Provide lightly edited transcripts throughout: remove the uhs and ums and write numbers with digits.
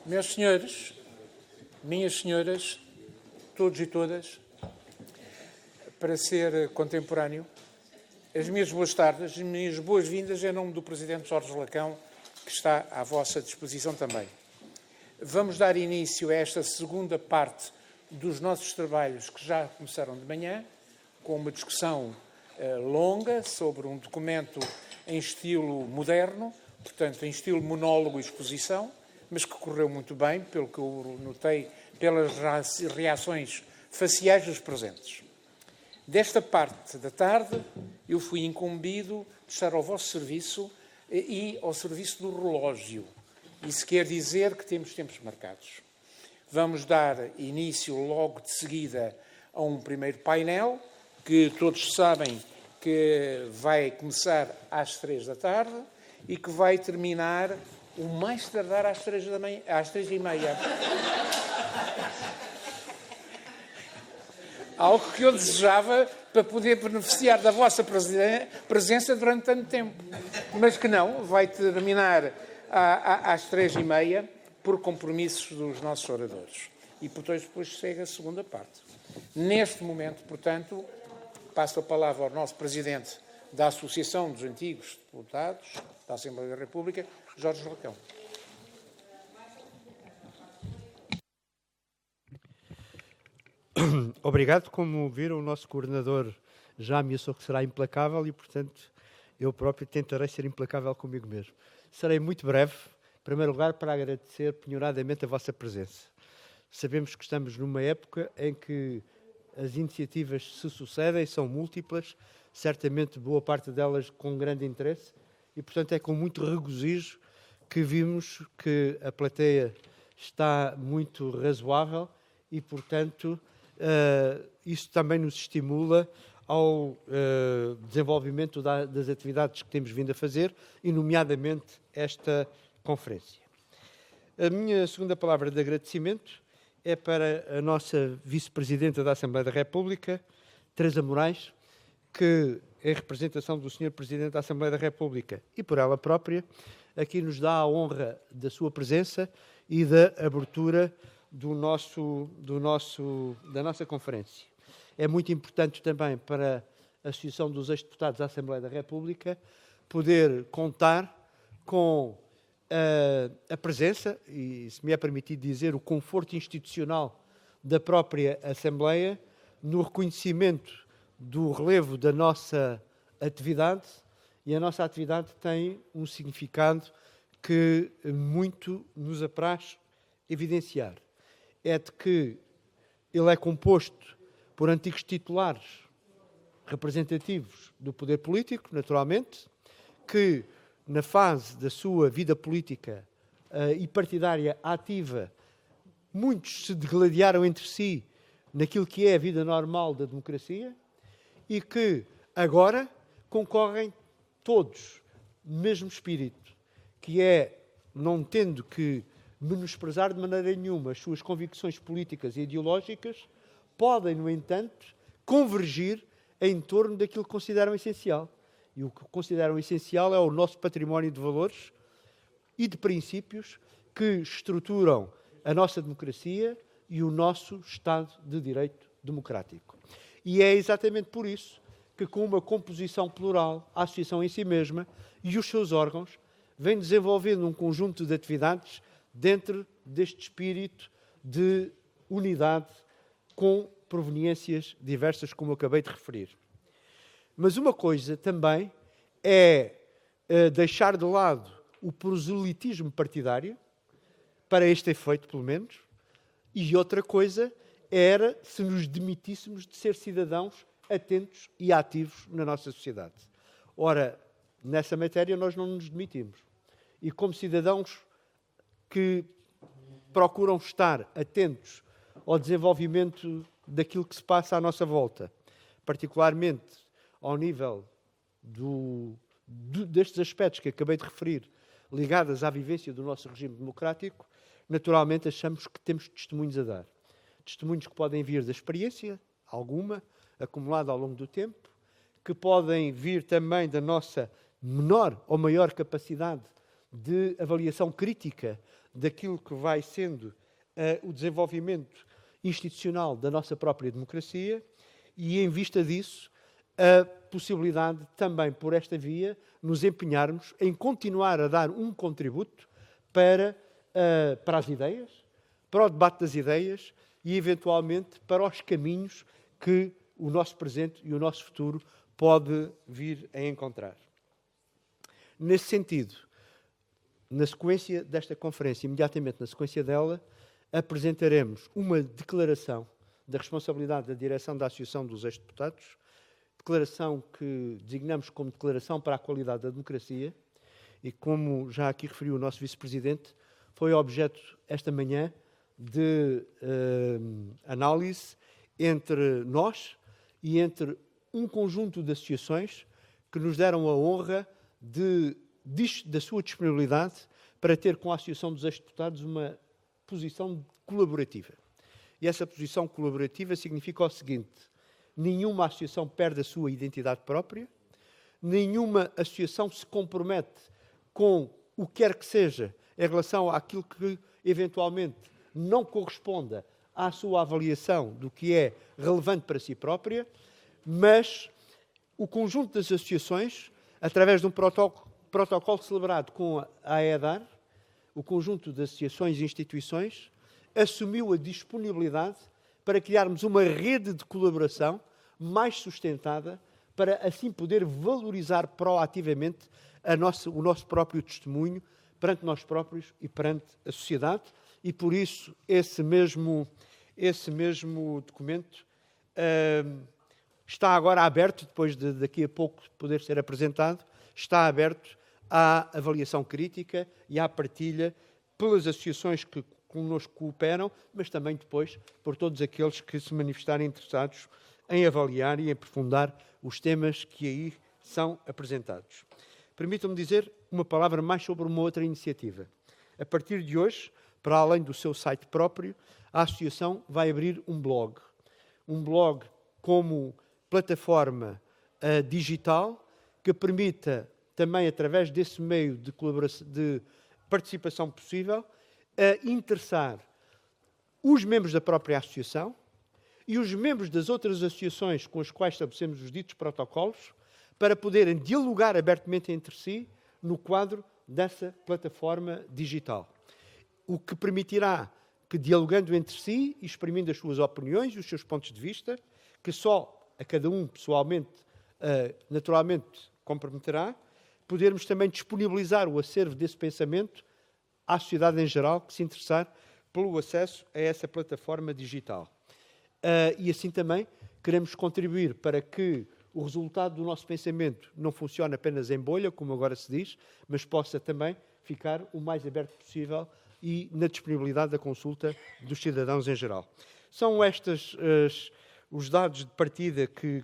Meus senhores, minhas senhoras, todos e todas, para ser contemporâneo, as minhas boas tardes, as minhas boas-vindas em nome do Presidente Jorge Lacão, que está à vossa disposição também. Vamos dar início a esta segunda parte dos nossos trabalhos que já começaram de manhã, com uma discussão longa sobre um documento em estilo moderno, portanto, em estilo monólogo e exposição, mas que correu muito bem, pelo que eu notei, pelas reações faciais dos presentes. Desta parte da tarde, eu fui incumbido de estar ao vosso serviço e ao serviço do relógio. Isso quer dizer que temos tempos marcados. Vamos dar início logo de seguida a um primeiro painel, que todos sabem que vai começar às 3 da tarde e que vai terminar o mais tardar às 3h30. Algo que eu desejava para poder beneficiar da vossa presença durante tanto tempo. Mas que não, vai terminar às 3h30 por compromissos dos nossos oradores. E depois segue a segunda parte. Neste momento, portanto, passo a palavra ao nosso Presidente da Associação dos Antigos Deputados da Assembleia da República, Jorge Lacão. Obrigado. Como viram, o nosso coordenador já ameaçou que será implacável e, portanto, eu próprio tentarei ser implacável comigo mesmo. Serei muito breve, em primeiro lugar, para agradecer penhoradamente a vossa presença. Sabemos que estamos numa época em que as iniciativas se sucedem, são múltiplas, certamente boa parte delas com grande interesse, e, portanto, é com muito regozijo que vimos que a plateia está muito razoável e, portanto, isso também nos estimula ao desenvolvimento das atividades que temos vindo a fazer, e nomeadamente esta conferência. A minha segunda palavra de agradecimento é para a nossa Vice-Presidenta da Assembleia da República, Teresa Moraes, que, em representação do Sr. Presidente da Assembleia da República e por ela própria, aqui nos dá a honra da sua presença e da abertura da nossa conferência. É muito importante também para a Associação dos Ex-Deputados da Assembleia da República poder contar com a presença, e se me é permitido dizer, o conforto institucional da própria Assembleia no reconhecimento do relevo da nossa atividade, e a nossa atividade tem um significado que muito nos apraz evidenciar. É de que ele é composto por antigos titulares representativos do poder político, naturalmente, que na fase da sua vida política e partidária ativa, muitos se degladiaram entre si naquilo que é a vida normal da democracia e que agora concorrem todos no mesmo espírito, que é, não tendo que menosprezar de maneira nenhuma as suas convicções políticas e ideológicas, podem, no entanto, convergir em torno daquilo que consideram essencial. E o que consideram essencial é o nosso património de valores e de princípios que estruturam a nossa democracia e o nosso Estado de Direito democrático. E é exatamente por isso que, com uma composição plural, a Associação em si mesma e os seus órgãos vem desenvolvendo um conjunto de atividades dentro deste espírito de unidade com proveniências diversas, como eu acabei de referir. Mas uma coisa também é deixar de lado o proselitismo partidário, para este efeito, pelo menos, e outra coisa era se nos demitíssemos de ser cidadãos atentos e ativos na nossa sociedade. Ora, nessa matéria nós não nos demitimos. E como cidadãos que procuram estar atentos ao desenvolvimento daquilo que se passa à nossa volta, particularmente ao nível destes aspectos que acabei de referir, ligados à vivência do nosso regime democrático, naturalmente achamos que temos testemunhos a dar. Testemunhos que podem vir da experiência, alguma, acumulada ao longo do tempo, que podem vir também da nossa menor ou maior capacidade de avaliação crítica daquilo que vai sendo o desenvolvimento institucional da nossa própria democracia e, em vista disso, a possibilidade também, por esta via, nos empenharmos em continuar a dar um contributo para as ideias, para o debate das ideias e, eventualmente, para os caminhos que o nosso presente e o nosso futuro pode vir a encontrar. Nesse sentido, na sequência desta conferência, imediatamente na sequência dela, apresentaremos uma declaração da responsabilidade da direção da Associação dos Ex-Deputados, declaração que designamos como Declaração para a Qualidade da Democracia e, como já aqui referiu o nosso Vice-Presidente, foi objeto esta manhã de análise entre nós e entre um conjunto de associações que nos deram a honra da sua disponibilidade para ter com a Associação dos Ex-Deputados uma posição colaborativa. E essa posição colaborativa significa o seguinte: nenhuma associação perde a sua identidade própria, nenhuma associação se compromete com o que quer que seja em relação àquilo que eventualmente não corresponda à sua avaliação do que é relevante para si própria, mas o conjunto das associações, através de um protocolo celebrado com a AEDAR, o conjunto de associações e instituições, assumiu a disponibilidade para criarmos uma rede de colaboração mais sustentada, para assim poder valorizar proativamente o nosso próprio testemunho perante nós próprios e perante a sociedade. E por isso esse mesmo documento está agora aberto, depois de daqui a pouco poder ser apresentado, está aberto à avaliação crítica e à partilha pelas associações que connosco cooperam, mas também depois por todos aqueles que se manifestarem interessados em avaliar e em aprofundar os temas que aí são apresentados. Permitam-me dizer uma palavra mais sobre uma outra iniciativa. A partir de hoje, para além do seu site próprio, a Associação vai abrir um blog. Um blog como plataforma digital que permita também, através desse meio de participação possível, interessar os membros da própria Associação e os membros das outras associações com as quais estabelecemos os ditos protocolos para poderem dialogar abertamente entre si no quadro dessa plataforma digital. O que permitirá que, dialogando entre si e exprimindo as suas opiniões e os seus pontos de vista, que só a cada um pessoalmente, naturalmente, comprometerá, podermos também disponibilizar o acervo desse pensamento à sociedade em geral que se interessar pelo acesso a essa plataforma digital. E assim também queremos contribuir para que o resultado do nosso pensamento não funcione apenas em bolha, como agora se diz, mas possa também ficar o mais aberto possível e na disponibilidade da consulta dos cidadãos em geral. São estes os dados de partida que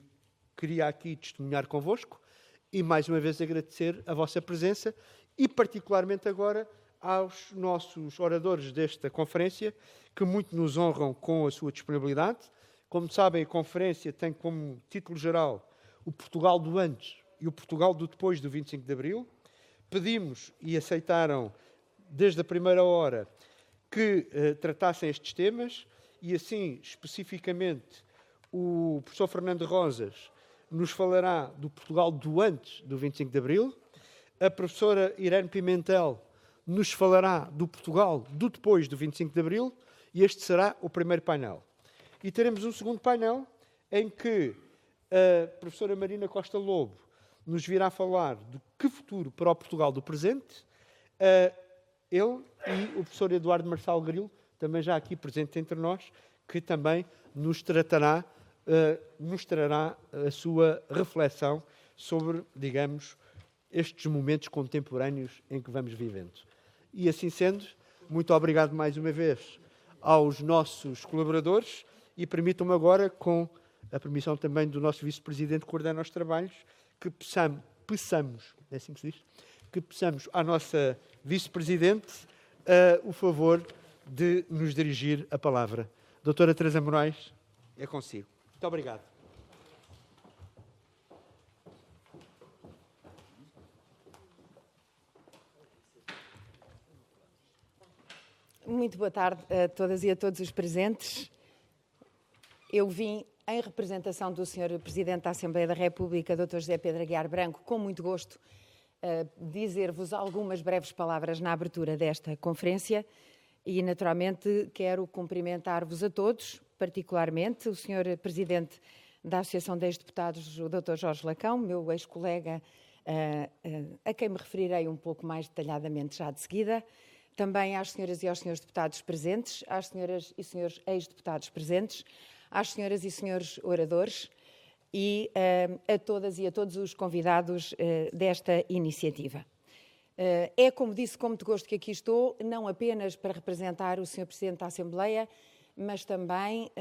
queria aqui testemunhar convosco e, mais uma vez, agradecer a vossa presença e, particularmente agora, aos nossos oradores desta conferência, que muito nos honram com a sua disponibilidade. Como sabem, a conferência tem como título geral o Portugal do antes e o Portugal do depois do 25 de Abril. Pedimos e aceitaram, desde a primeira hora, que tratassem estes temas e, assim, especificamente, o professor Fernando Rosas nos falará do Portugal do antes do 25 de Abril. A professora Irene Pimentel nos falará do Portugal do depois do 25 de Abril e este será o primeiro painel. E teremos um segundo painel em que a professora Marina Costa Lobo nos virá falar do que futuro para o Portugal do presente. Ele e o professor Eduardo Marçal Grilo, também já aqui presente entre nós, que também nos trará a sua reflexão sobre, digamos, estes momentos contemporâneos em que vamos vivendo. E assim sendo, muito obrigado mais uma vez aos nossos colaboradores e permitam-me agora, com a permissão também do nosso vice-presidente que coordena os trabalhos, que peçamos, é assim que se diz, que peçamos à nossa vice-presidente o favor de nos dirigir a palavra. Doutora Teresa Moraes, é consigo. Muito obrigado. Muito boa tarde a todas e a todos os presentes. Eu vim em representação do Sr. Presidente da Assembleia da República, Dr. José Pedro Aguiar Branco, com muito gosto, dizer-vos algumas breves palavras na abertura desta conferência e, naturalmente, quero cumprimentar-vos a todos, particularmente o Sr. Presidente da Associação de Ex-Deputados, o Dr. Jorge Lacão, meu ex-colega, a quem me referirei um pouco mais detalhadamente já de seguida, também às senhoras e aos senhores deputados presentes, às senhoras e senhores ex-deputados presentes, às senhoras e senhores oradores e a todas e a todos os convidados desta iniciativa. É, como disse, com muito gosto que aqui estou, não apenas para representar o Sr. Presidente da Assembleia, mas também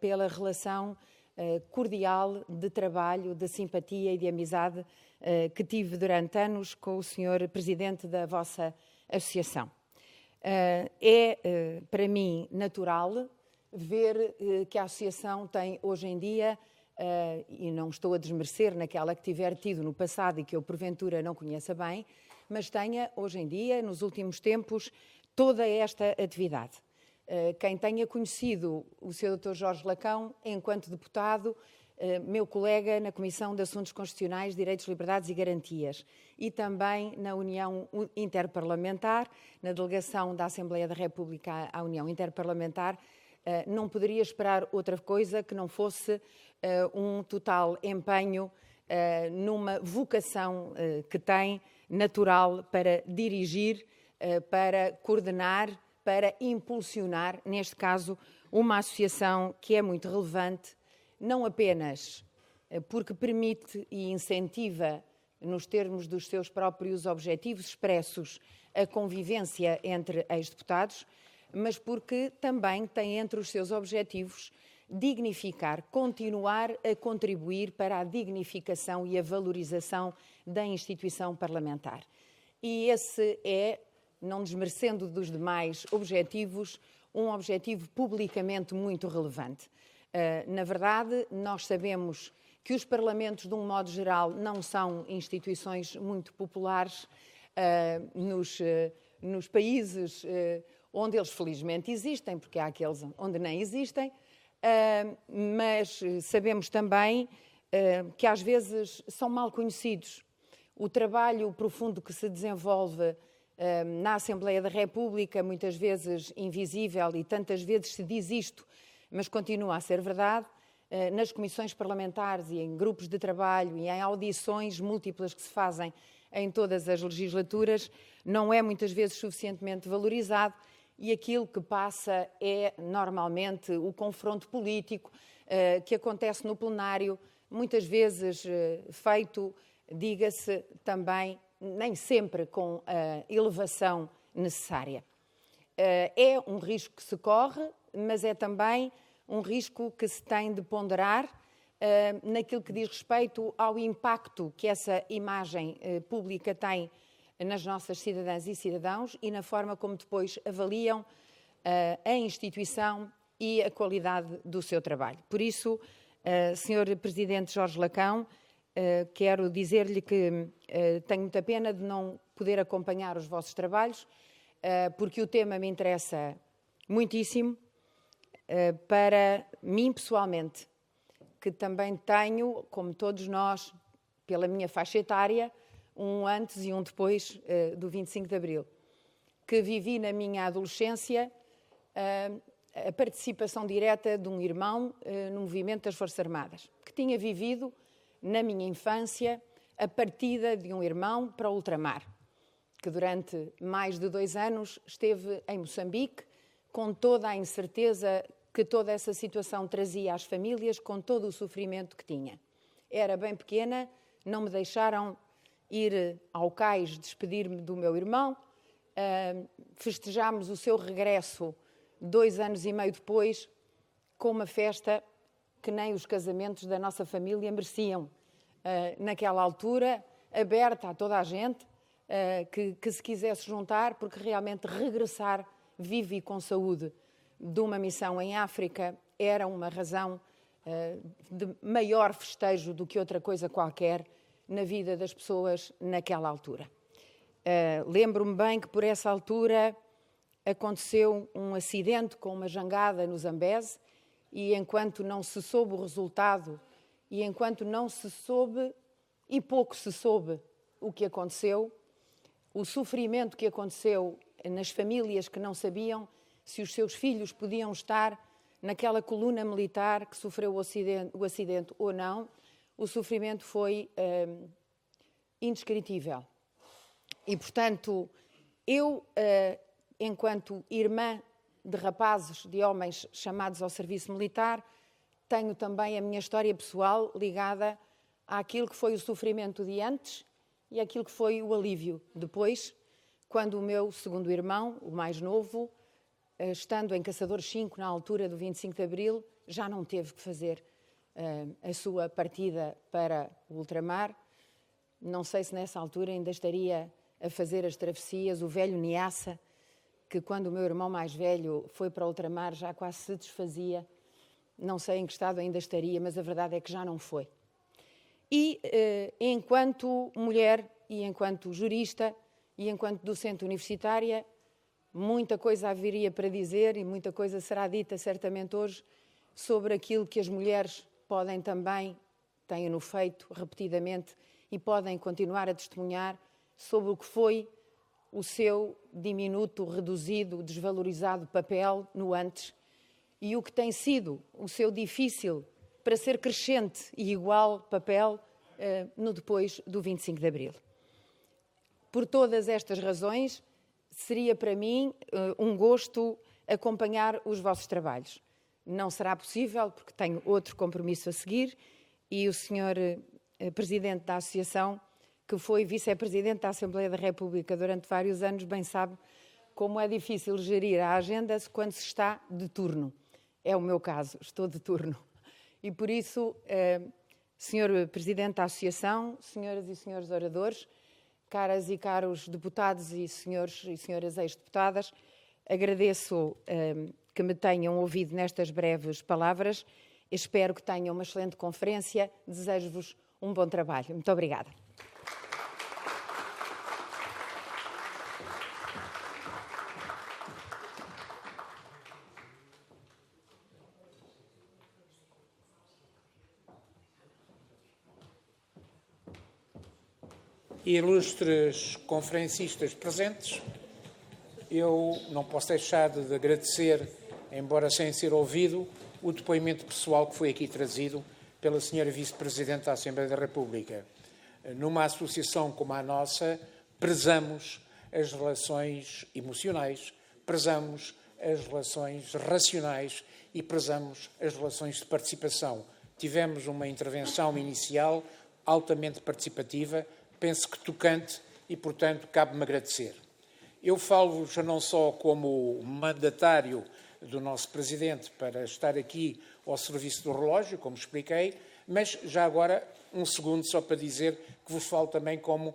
pela relação cordial de trabalho, de simpatia e de amizade que tive durante anos com o Sr. Presidente da vossa associação. É para mim natural ver que a associação tem hoje em dia, e não estou a desmerecer naquela que tiver tido no passado e que eu porventura não conheça bem, mas tenha hoje em dia, nos últimos tempos, toda esta atividade. Quem tenha conhecido o Sr. Dr. Jorge Lacão enquanto deputado, meu colega na Comissão de Assuntos Constitucionais, Direitos, Liberdades e Garantias e também na União Interparlamentar, na delegação da Assembleia da República à União Interparlamentar, não poderia esperar outra coisa que não fosse um total empenho numa vocação que tem natural para dirigir, para coordenar, para impulsionar, neste caso, uma associação que é muito relevante, não apenas porque permite e incentiva, nos termos dos seus próprios objetivos expressos, a convivência entre ex-deputados, mas porque também tem entre os seus objetivos dignificar, continuar a contribuir para a dignificação e a valorização da instituição parlamentar. E esse é, não desmerecendo dos demais objetivos, um objetivo publicamente muito relevante. Na verdade, nós sabemos que os parlamentos, de um modo geral, não são instituições muito populares nos países onde eles felizmente existem, porque há aqueles onde nem existem, mas sabemos também que às vezes são mal conhecidos. O trabalho profundo que se desenvolve na Assembleia da República, muitas vezes invisível, e tantas vezes se diz isto, mas continua a ser verdade, nas comissões parlamentares e em grupos de trabalho e em audições múltiplas que se fazem em todas as legislaturas, não é muitas vezes suficientemente valorizado e aquilo que passa é normalmente o confronto político que acontece no plenário, muitas vezes feito, diga-se também, nem sempre com a elevação necessária. É um risco que se corre, mas é também um risco que se tem de ponderar naquilo que diz respeito ao impacto que essa imagem pública tem nas nossas cidadãs e cidadãos e na forma como depois avaliam a instituição e a qualidade do seu trabalho. Por isso, Sr. Presidente Jorge Lacão, quero dizer-lhe que tenho muita pena de não poder acompanhar os vossos trabalhos, porque o tema me interessa muitíssimo. Para mim, pessoalmente, que também tenho, como todos nós, pela minha faixa etária, um antes e um depois do 25 de Abril, que vivi na minha adolescência a participação direta de um irmão no movimento das Forças Armadas, que tinha vivido, na minha infância, a partida de um irmão para o ultramar, que durante mais de 2 anos esteve em Moçambique, com toda a incerteza que toda essa situação trazia às famílias, com todo o sofrimento que tinha. Era bem pequena, não me deixaram ir ao cais despedir-me do meu irmão. Festejámos o seu regresso 2 anos e meio depois, com uma festa que nem os casamentos da nossa família mereciam. Naquela altura, aberta a toda a gente que se quisesse juntar, porque realmente regressar vivo e com saúde de uma missão em África era uma razão de maior festejo do que outra coisa qualquer na vida das pessoas naquela altura. Lembro-me bem que por essa altura aconteceu um acidente com uma jangada no Zambeze e enquanto não se soube o resultado e enquanto não se soube, e pouco se soube, o que aconteceu, o sofrimento que aconteceu nas famílias que não sabiam se os seus filhos podiam estar naquela coluna militar que sofreu o acidente ou não, o sofrimento foi indescritível. E, portanto, eu, enquanto irmã de rapazes, de homens chamados ao serviço militar, tenho também a minha história pessoal ligada àquilo que foi o sofrimento de antes e àquilo que foi o alívio depois, quando o meu segundo irmão, o mais novo, estando em Caçadores 5, na altura do 25 de Abril, já não teve que fazer a sua partida para o ultramar. Não sei se nessa altura ainda estaria a fazer as travessias, o velho Niassa, que quando o meu irmão mais velho foi para o ultramar já quase se desfazia. Não sei em que estado ainda estaria, mas a verdade é que já não foi. E enquanto mulher e enquanto jurista e enquanto docente universitária, muita coisa haveria para dizer e muita coisa será dita certamente hoje sobre aquilo que as mulheres podem também, têm-no feito repetidamente e podem continuar a testemunhar sobre o que foi o seu diminuto, reduzido, desvalorizado papel no antes e o que tem sido o seu difícil para ser crescente e igual papel no depois do 25 de Abril. Por todas estas razões, seria para mim um gosto acompanhar os vossos trabalhos. Não será possível porque tenho outro compromisso a seguir e o senhor Presidente da Associação, que foi Vice-Presidente da Assembleia da República durante vários anos, bem sabe como é difícil gerir a agenda quando se está de turno. É o meu caso, estou de turno. E por isso, Sr. Presidente da Associação, senhoras e senhores oradores, caras e caros deputados e senhores e senhoras ex-deputadas, agradeço que me tenham ouvido nestas breves palavras. Espero que tenham uma excelente conferência. Desejo-vos um bom trabalho. Muito obrigada. Ilustres conferencistas presentes, eu não posso deixar de agradecer, embora sem ser ouvido, o depoimento pessoal que foi aqui trazido pela Sra. Vice-Presidente da Assembleia da República. Numa associação como a nossa, prezamos as relações emocionais, prezamos as relações racionais e prezamos as relações de participação. Tivemos uma intervenção inicial altamente participativa, penso que tocante e, portanto, cabe-me agradecer. Eu falo-vos não só como mandatário do nosso Presidente para estar aqui ao serviço do relógio, como expliquei, mas já agora um segundo só para dizer que vos falo também como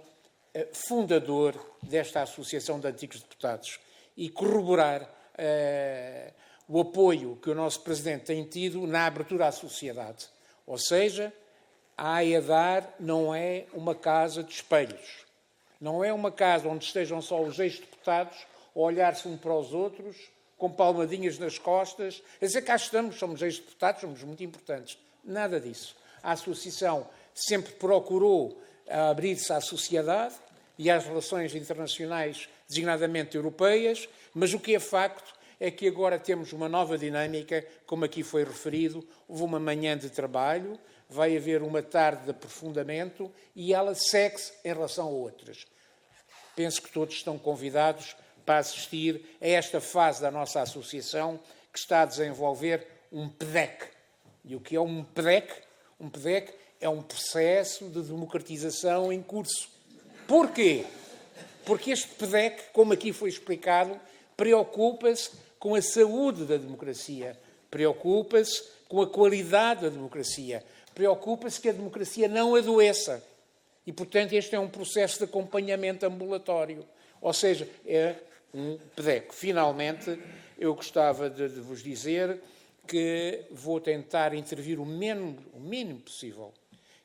fundador desta Associação de Antigos Deputados e corroborar o apoio que o nosso Presidente tem tido na abertura à sociedade. Ou seja, a AEDAR não é uma casa de espelhos. Não é uma casa onde estejam só os ex-deputados a olhar-se um para os outros, com palmadinhas nas costas, a dizer cá estamos, somos ex-deputados, somos muito importantes. Nada disso. A Associação sempre procurou abrir-se à sociedade e às relações internacionais, designadamente europeias, mas o que é facto é que agora temos uma nova dinâmica, como aqui foi referido, houve uma manhã de trabalho, vai haver uma tarde de aprofundamento e ela segue-se em relação a outras. Penso que todos estão convidados para assistir a esta fase da nossa associação que está a desenvolver um PDEC. E o que é um PDEC? Um PDEC é um processo de democratização em curso. Porquê? Porque este PDEC, como aqui foi explicado, preocupa-se com a saúde da democracia, preocupa-se com a qualidade da democracia, preocupa-se que a democracia não adoeça. E, portanto, este é um processo de acompanhamento ambulatório. Ou seja, é um PDEC. Finalmente, eu gostava de vos dizer que vou tentar intervir o mínimo possível.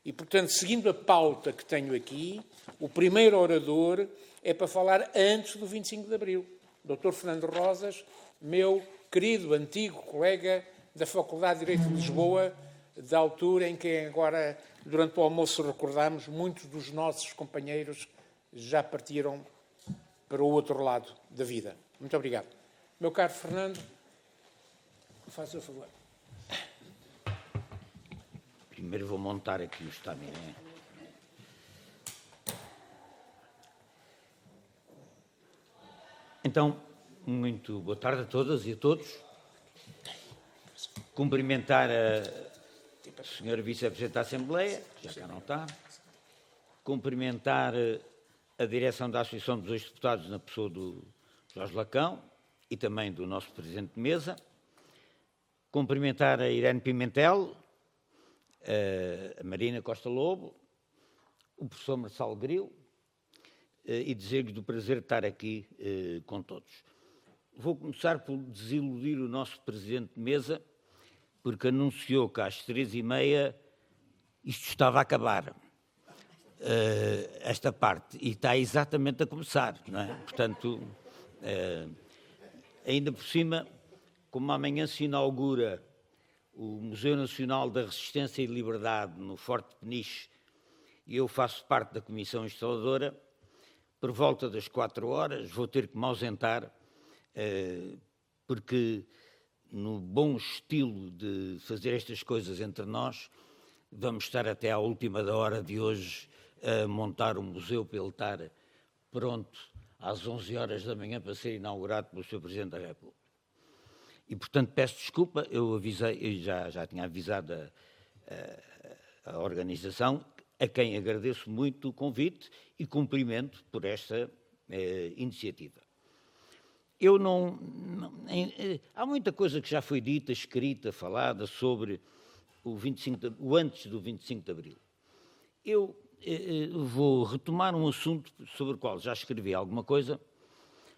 E, portanto, seguindo a pauta que tenho aqui, o primeiro orador é para falar antes do 25 de Abril. Dr. Fernando Rosas, meu querido antigo colega da Faculdade de Direito de Lisboa, da altura em que agora, durante o almoço, recordamos, muitos dos nossos companheiros já partiram para o outro lado da vida. Muito obrigado. Meu caro Fernando, faça o favor. Primeiro vou montar aqui o estaminé. Então, muito boa tarde a todas e a todos. Cumprimentar a senhora Vice-Presidente da Assembleia, que já cá não está. Cumprimentar a direção da Associação dos Ex-Deputados na pessoa do Jorge Lacão e também do nosso Presidente de Mesa. Cumprimentar a Irene Pimentel, a Marina Costa Lobo, o professor Marçal Grilo, e dizer-lhes do prazer de estar aqui com todos. Vou começar por desiludir o nosso Presidente de Mesa, porque anunciou que às 3h30 isto estava a acabar, esta parte, e está exatamente a começar, não é? Portanto, ainda por cima, como amanhã se inaugura o Museu Nacional da Resistência e Liberdade no Forte Peniche, e eu faço parte da comissão instaladora, por volta das 4h vou ter que me ausentar, porque no bom estilo de fazer estas coisas entre nós, vamos estar até à última da hora de hoje a montar um museu para ele estar pronto às 11h da manhã para ser inaugurado pelo Sr. Presidente da República. E, portanto, peço desculpa, eu já tinha avisado a organização, a quem agradeço muito o convite e cumprimento por esta iniciativa. Há muita coisa que já foi dita, escrita, falada sobre o antes do 25 de Abril. Eu vou retomar um assunto sobre o qual já escrevi alguma coisa,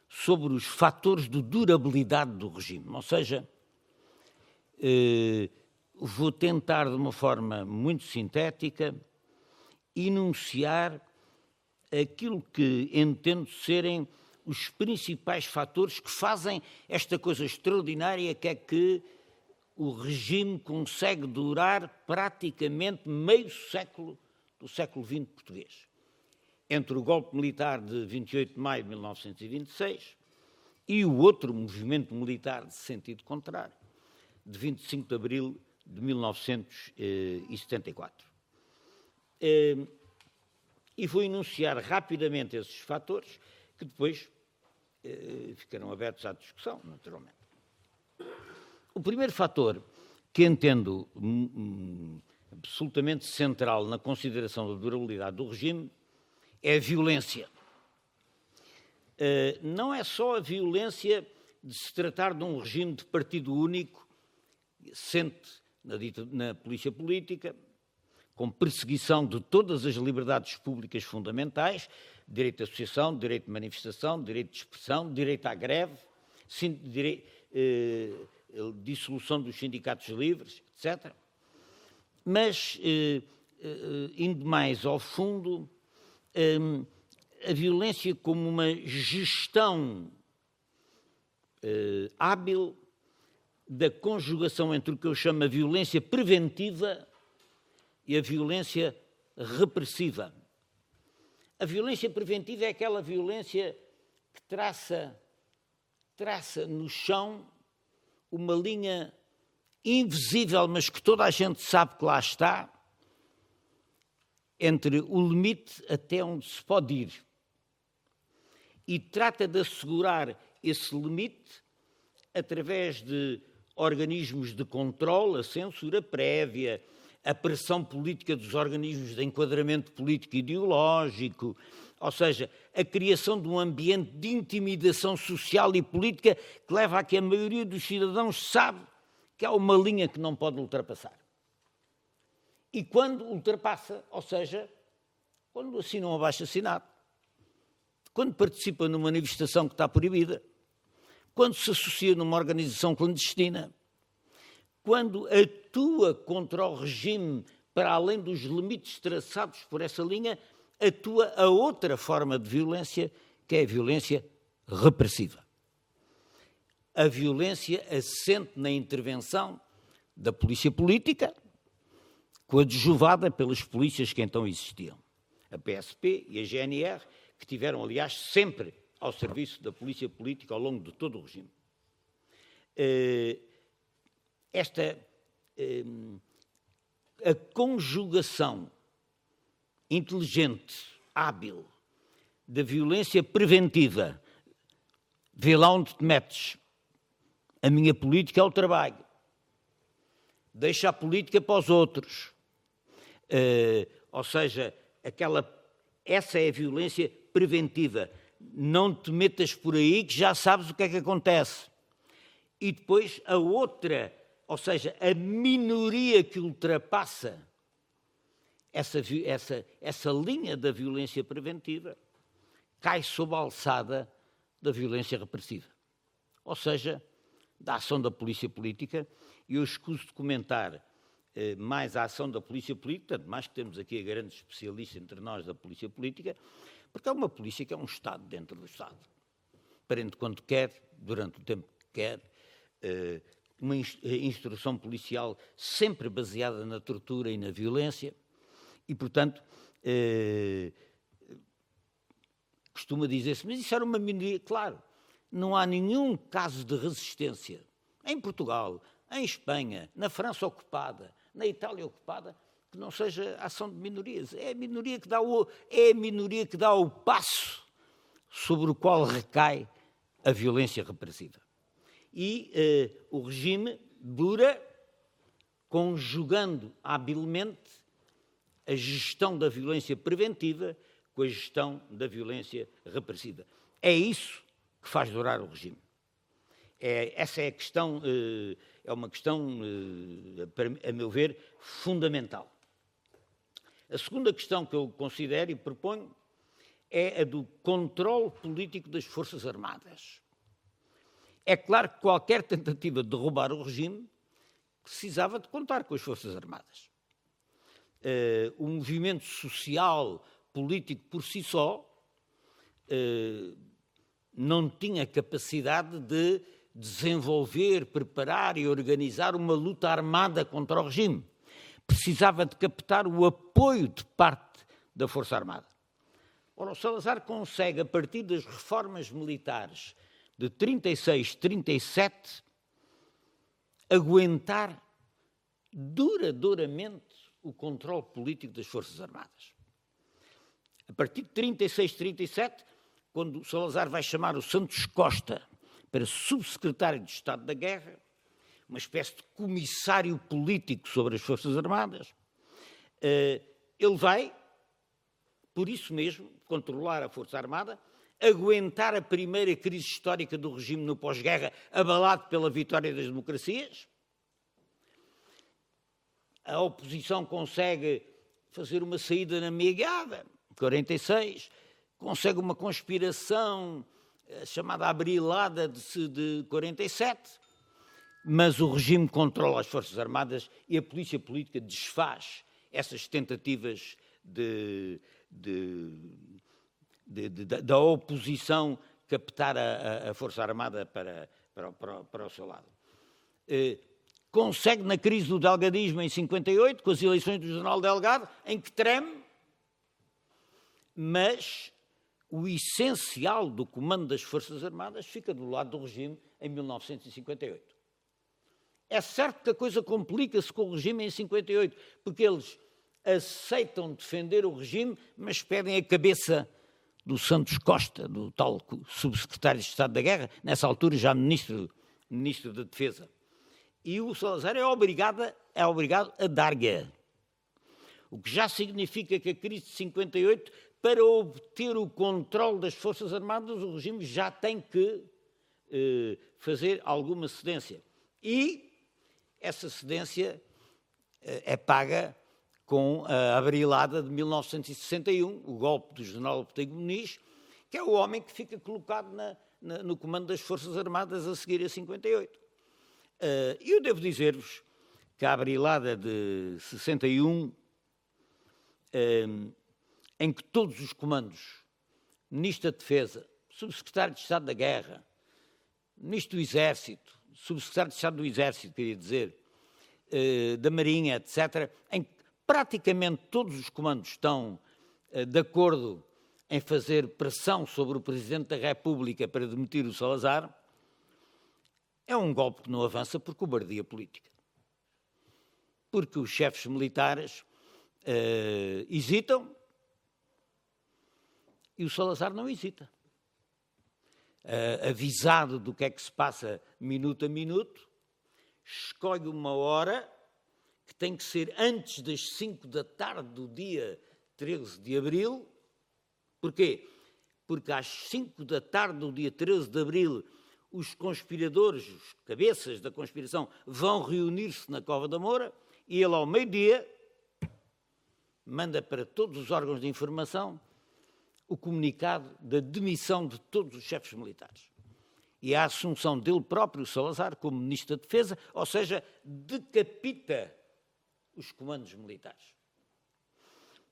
sobre os fatores de durabilidade do regime. Ou seja, vou tentar, de uma forma muito sintética, enunciar aquilo que entendo serem os principais fatores que fazem esta coisa extraordinária, que é que o regime consegue durar praticamente meio século do século XX português. Entre o golpe militar de 28 de maio de 1926 e o outro movimento militar de sentido contrário, de 25 de abril de 1974. E vou enunciar rapidamente esses fatores, que depois ficarão abertos à discussão, naturalmente. O primeiro fator que entendo absolutamente central na consideração da durabilidade do regime é a violência. Não é só a violência de se tratar de um regime de partido único, assente na polícia política, com perseguição de todas as liberdades públicas fundamentais, direito de associação, direito de manifestação, direito de expressão, direito à greve, dissolução dos sindicatos livres, etc. Mas, indo mais ao fundo, a violência como uma gestão hábil da conjugação entre o que eu chamo a violência preventiva e a violência repressiva. A violência preventiva é aquela violência que traça no chão uma linha invisível, mas que toda a gente sabe que lá está, entre o limite até onde se pode ir. E trata de assegurar esse limite através de organismos de controle, a censura prévia, a pressão política dos organismos de enquadramento político e ideológico, ou seja, a criação de um ambiente de intimidação social e política que leva a que a maioria dos cidadãos sabe que há uma linha que não pode ultrapassar. E quando ultrapassa, ou seja, quando assina um abaixo-assinado, quando participa numa manifestação que está proibida, quando se associa numa organização clandestina, quando atua contra o regime para além dos limites traçados por essa linha, atua a outra forma de violência, que é a violência repressiva. a violência assente na intervenção da polícia política, coadjuvada pelas polícias que então existiam. A PSP e a GNR, que tiveram, aliás, sempre ao serviço da polícia política ao longo de todo o regime. A conjugação inteligente, hábil, da violência preventiva, vê lá onde te metes. A minha política é o trabalho. Deixa a política para os outros. Ou seja, essa é a violência preventiva. Não te metas por aí que já sabes o que é que acontece. E depois a outra, ou seja, a minoria que ultrapassa essa linha da violência preventiva cai sob a alçada da violência repressiva. Ou seja, da ação da polícia política, e eu escuso de comentar mais a ação da polícia política, tanto mais que temos aqui a grande especialista entre nós da polícia política, porque é uma polícia que é um Estado dentro do Estado. Prende quando quer, durante o tempo que quer, uma instrução policial sempre baseada na tortura e na violência, e, portanto, costuma dizer-se, mas isso era uma minoria. Claro, não há nenhum caso de resistência em Portugal, em Espanha, na França ocupada, na Itália ocupada, que não seja ação de minorias. É a minoria que dá o passo sobre o qual recai a violência repressiva. E o regime dura conjugando habilmente a gestão da violência preventiva com a gestão da violência repressiva. É isso que faz durar o regime. Essa é a questão, é uma questão, a meu ver, fundamental. A segunda questão que eu considero e proponho é a do controle político das Forças Armadas. É claro que qualquer tentativa de derrubar o regime precisava de contar com as Forças Armadas. O movimento social, político por si só, não tinha capacidade de desenvolver, preparar e organizar uma luta armada contra o regime. Precisava de captar o apoio de parte da Força Armada. Ora, o Salazar consegue, a partir das reformas militares de 36, 37, aguentar duradouramente o controle político das Forças Armadas. A partir de 36, 37, quando o Salazar vai chamar o Santos Costa para subsecretário de Estado da Guerra, uma espécie de comissário político sobre as Forças Armadas, ele vai, por isso mesmo, controlar a Força Armada, aguentar a primeira crise histórica do regime no pós-guerra, abalado pela vitória das democracias. A oposição consegue fazer uma saída na miagada, 46, consegue uma conspiração chamada Abrilada de 47, mas o regime controla as Forças Armadas e a polícia política desfaz essas tentativas da oposição captar a Força Armada para o seu lado. Consegue, na crise do delgadismo em 58, com as eleições do General Delgado, em que treme, mas o essencial do comando das Forças Armadas fica do lado do regime em 1958. É certo que a coisa complica-se com o regime em 58, porque eles aceitam defender o regime, mas pedem a cabeça do Santos Costa, do tal subsecretário de Estado da Guerra, nessa altura já ministro da Defesa. E o Salazar é obrigado a dar-lhe. O que já significa que a crise de 58, para obter o controle das Forças Armadas, o regime já tem que fazer alguma cedência. E essa cedência é paga com a Abrilada de 1961, o golpe do general Ortega Muniz, que é o homem que fica colocado no comando das Forças Armadas a seguir a 58. E eu devo dizer-vos que a Abrilada de 61, em que todos os comandos, Ministro da Defesa, Subsecretário de Estado da Guerra, Ministro do Exército, Subsecretário de Estado do Exército, queria dizer, da Marinha, etc., em que praticamente todos os comandos estão de acordo em fazer pressão sobre o Presidente da República para demitir o Salazar, é um golpe que não avança por cobardia política. Porque os chefes militares hesitam e o Salazar não hesita. Avisado do que é que se passa minuto a minuto, escolhe uma hora que tem que ser antes das 5 da tarde do dia 13 de abril. Porquê? Porque às 5 da tarde do dia 13 de abril os conspiradores, os cabeças da conspiração, vão reunir-se na Cova da Moura e ele, ao meio-dia, manda para todos os órgãos de informação o comunicado da demissão de todos os chefes militares. E a assunção dele próprio, Salazar, como Ministro da Defesa, ou seja, decapita os comandos militares.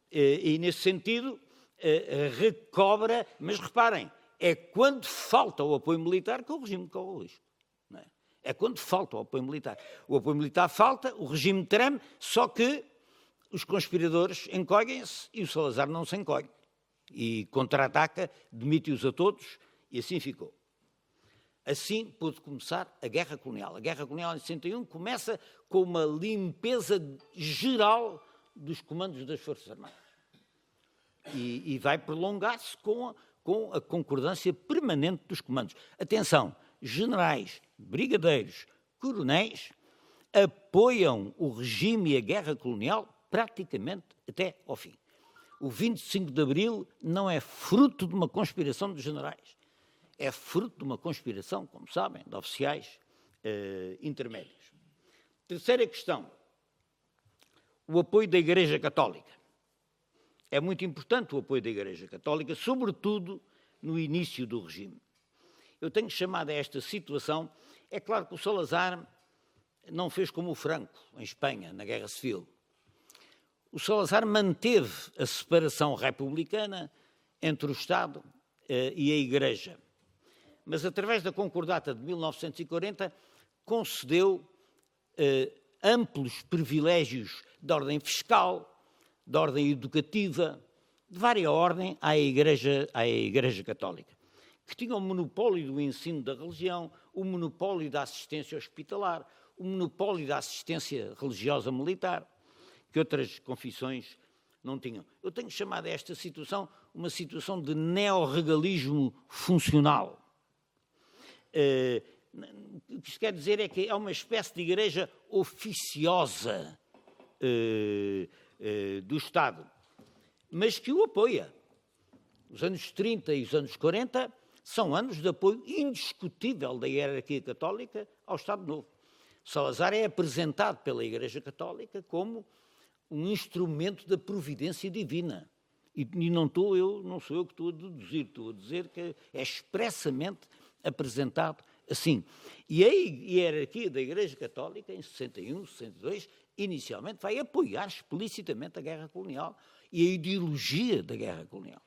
E nesse sentido, recobra, mas reparem, é quando falta o apoio militar que o regime corre o risco. Não é? É quando falta o apoio militar. O apoio militar falta, o regime treme, só que os conspiradores encolhem-se e o Salazar não se encolhe. E contra-ataca, demite-os a todos, e assim ficou. Assim pôde começar a Guerra Colonial. A Guerra Colonial em 61 começa com uma limpeza geral dos comandos das Forças Armadas. E vai prolongar-se com a concordância permanente dos comandos. Atenção, generais, brigadeiros, coronéis apoiam o regime e a Guerra Colonial praticamente até ao fim. O 25 de Abril não é fruto de uma conspiração dos generais. É fruto de uma conspiração, como sabem, de oficiais intermédios. Terceira questão. O apoio da Igreja Católica. É muito importante o apoio da Igreja Católica, sobretudo no início do regime. Eu tenho chamado a esta situação, é claro que o Salazar não fez como o Franco, em Espanha, na Guerra Civil. O Salazar manteve a separação republicana entre o Estado e a Igreja. Mas, através da Concordata de 1940, concedeu amplos privilégios de ordem fiscal, de ordem educativa, de vária ordem à Igreja Católica, que tinha o monopólio do ensino da religião, o monopólio da assistência hospitalar, o monopólio da assistência religiosa militar, que outras confissões não tinham. Eu tenho chamado a esta situação uma situação de neorregalismo funcional. O que isto quer dizer é que é uma espécie de igreja oficiosa do Estado, mas que o apoia. Os anos 30 e os anos 40 são anos de apoio indiscutível da hierarquia católica ao Estado Novo. Salazar é apresentado pela Igreja Católica como um instrumento da providência divina. E não sou eu que estou a deduzir, estou a dizer que é expressamente apresentado assim. E a hierarquia da Igreja Católica, em 61, 62, inicialmente vai apoiar explicitamente a Guerra Colonial e a ideologia da Guerra Colonial.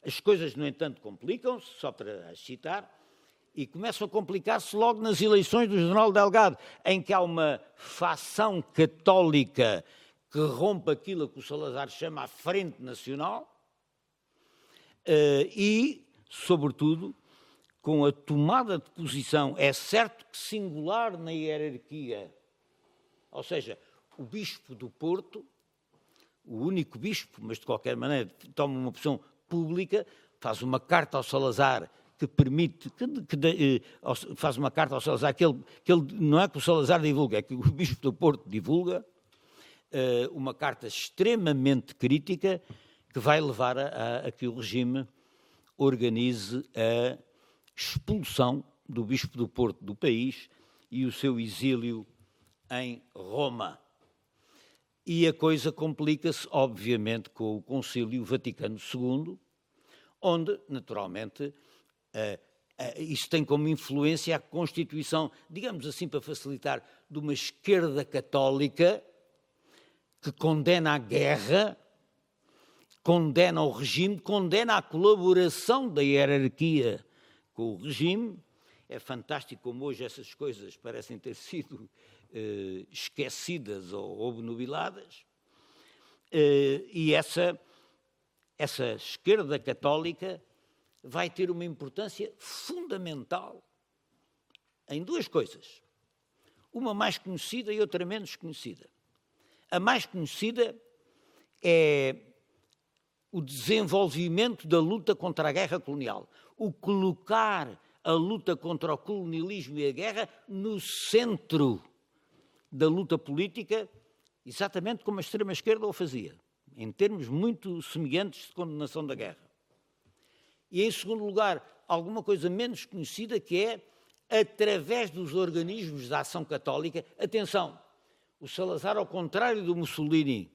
As coisas, no entanto, complicam-se, só para as citar, e começam a complicar-se logo nas eleições do General Delgado, em que há uma facção católica que rompe aquilo que o Salazar chama a Frente Nacional e, sobretudo, com a tomada de posição, é certo que singular na hierarquia, ou seja, o Bispo do Porto, o único bispo, mas de qualquer maneira toma uma posição pública, faz uma carta ao Salazar que permite, faz uma carta ao Salazar que ele não é que o Salazar divulga, é que o Bispo do Porto divulga, uma carta extremamente crítica que vai levar a que o regime organize a expulsão do Bispo do Porto do país e o seu exílio em Roma. E a coisa complica-se, obviamente, com o Concílio Vaticano II, onde, naturalmente, isso tem como influência a constituição, digamos assim, para facilitar, de uma esquerda católica que condena a guerra, condena o regime, condena a colaboração da hierarquia com o regime. É fantástico como hoje essas coisas parecem ter sido esquecidas ou obnubiladas. E essa esquerda católica vai ter uma importância fundamental em duas coisas. Uma mais conhecida e outra menos conhecida. A mais conhecida é o desenvolvimento da luta contra a guerra colonial. O colocar a luta contra o colonialismo e a guerra no centro da luta política, exatamente como a extrema-esquerda o fazia, em termos muito semelhantes de condenação da guerra. E, em segundo lugar, alguma coisa menos conhecida, que é, através dos organismos da ação católica, atenção, o Salazar, ao contrário do Mussolini,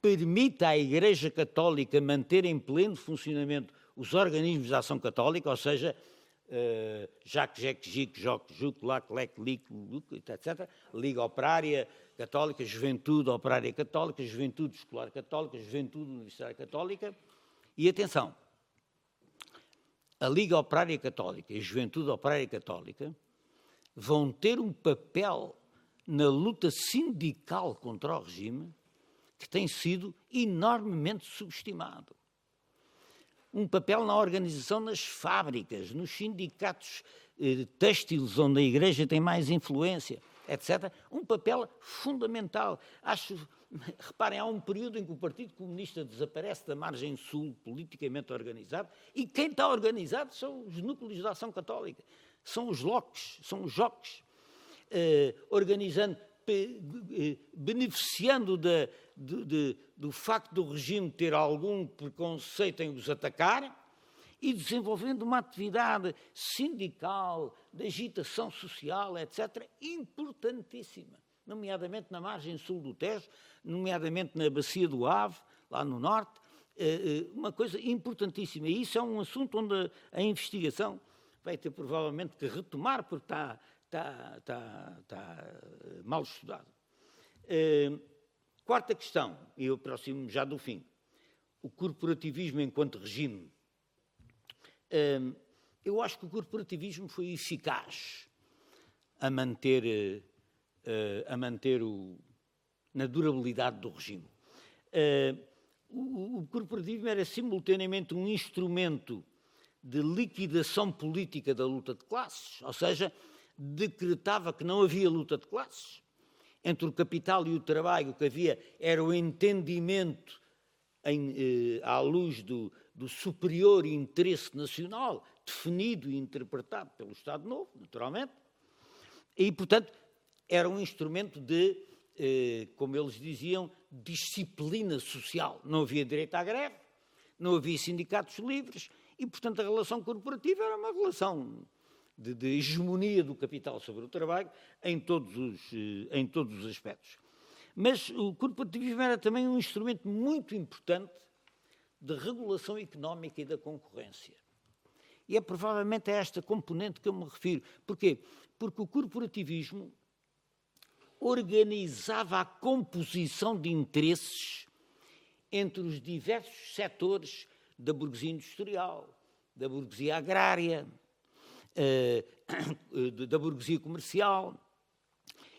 permite à Igreja Católica manter em pleno funcionamento os organismos da ação católica, ou seja, Jacques, Jic, Joc, Juc, Lac, Lec, Lic, etc., Liga Operária Católica, Juventude Operária Católica, Juventude Escolar Católica, Juventude Universitária Católica. E atenção, a Liga Operária Católica e a Juventude Operária Católica vão ter um papel na luta sindical contra o regime que tem sido enormemente subestimado. Um papel na organização nas fábricas, nos sindicatos têxteis, onde a Igreja tem mais influência, etc. Um papel fundamental. Reparem, há um período em que o Partido Comunista desaparece da margem sul, politicamente organizado, e quem está organizado são os núcleos da ação católica, são os LOCs, são os JOCs, organizando, beneficiando do facto do regime ter algum preconceito em os atacar e desenvolvendo uma atividade sindical, de agitação social, etc., importantíssima, nomeadamente na margem sul do Tejo, nomeadamente na Bacia do Ave, lá no norte, uma coisa importantíssima. E isso é um assunto onde a investigação vai ter provavelmente que retomar, porque está mal estudado. Quarta questão, e eu aproximo-me já do fim, o corporativismo enquanto regime. Eu acho que o corporativismo foi eficaz a manter na durabilidade do regime. O corporativismo era simultaneamente um instrumento de liquidação política da luta de classes, ou seja, decretava que não havia luta de classes. Entre o capital e o trabalho, o que havia era o entendimento à luz do superior interesse nacional, definido e interpretado pelo Estado Novo, naturalmente, e, portanto, era um instrumento de, como eles diziam, disciplina social. Não havia direito à greve, não havia sindicatos livres e, portanto, a relação corporativa era uma relação de hegemonia do capital sobre o trabalho em todos os aspectos. Mas o corporativismo era também um instrumento muito importante de regulação económica e da concorrência. E é provavelmente a esta componente que eu me refiro. Porquê? Porque o corporativismo organizava a composição de interesses entre os diversos setores da burguesia industrial, da burguesia agrária, da burguesia comercial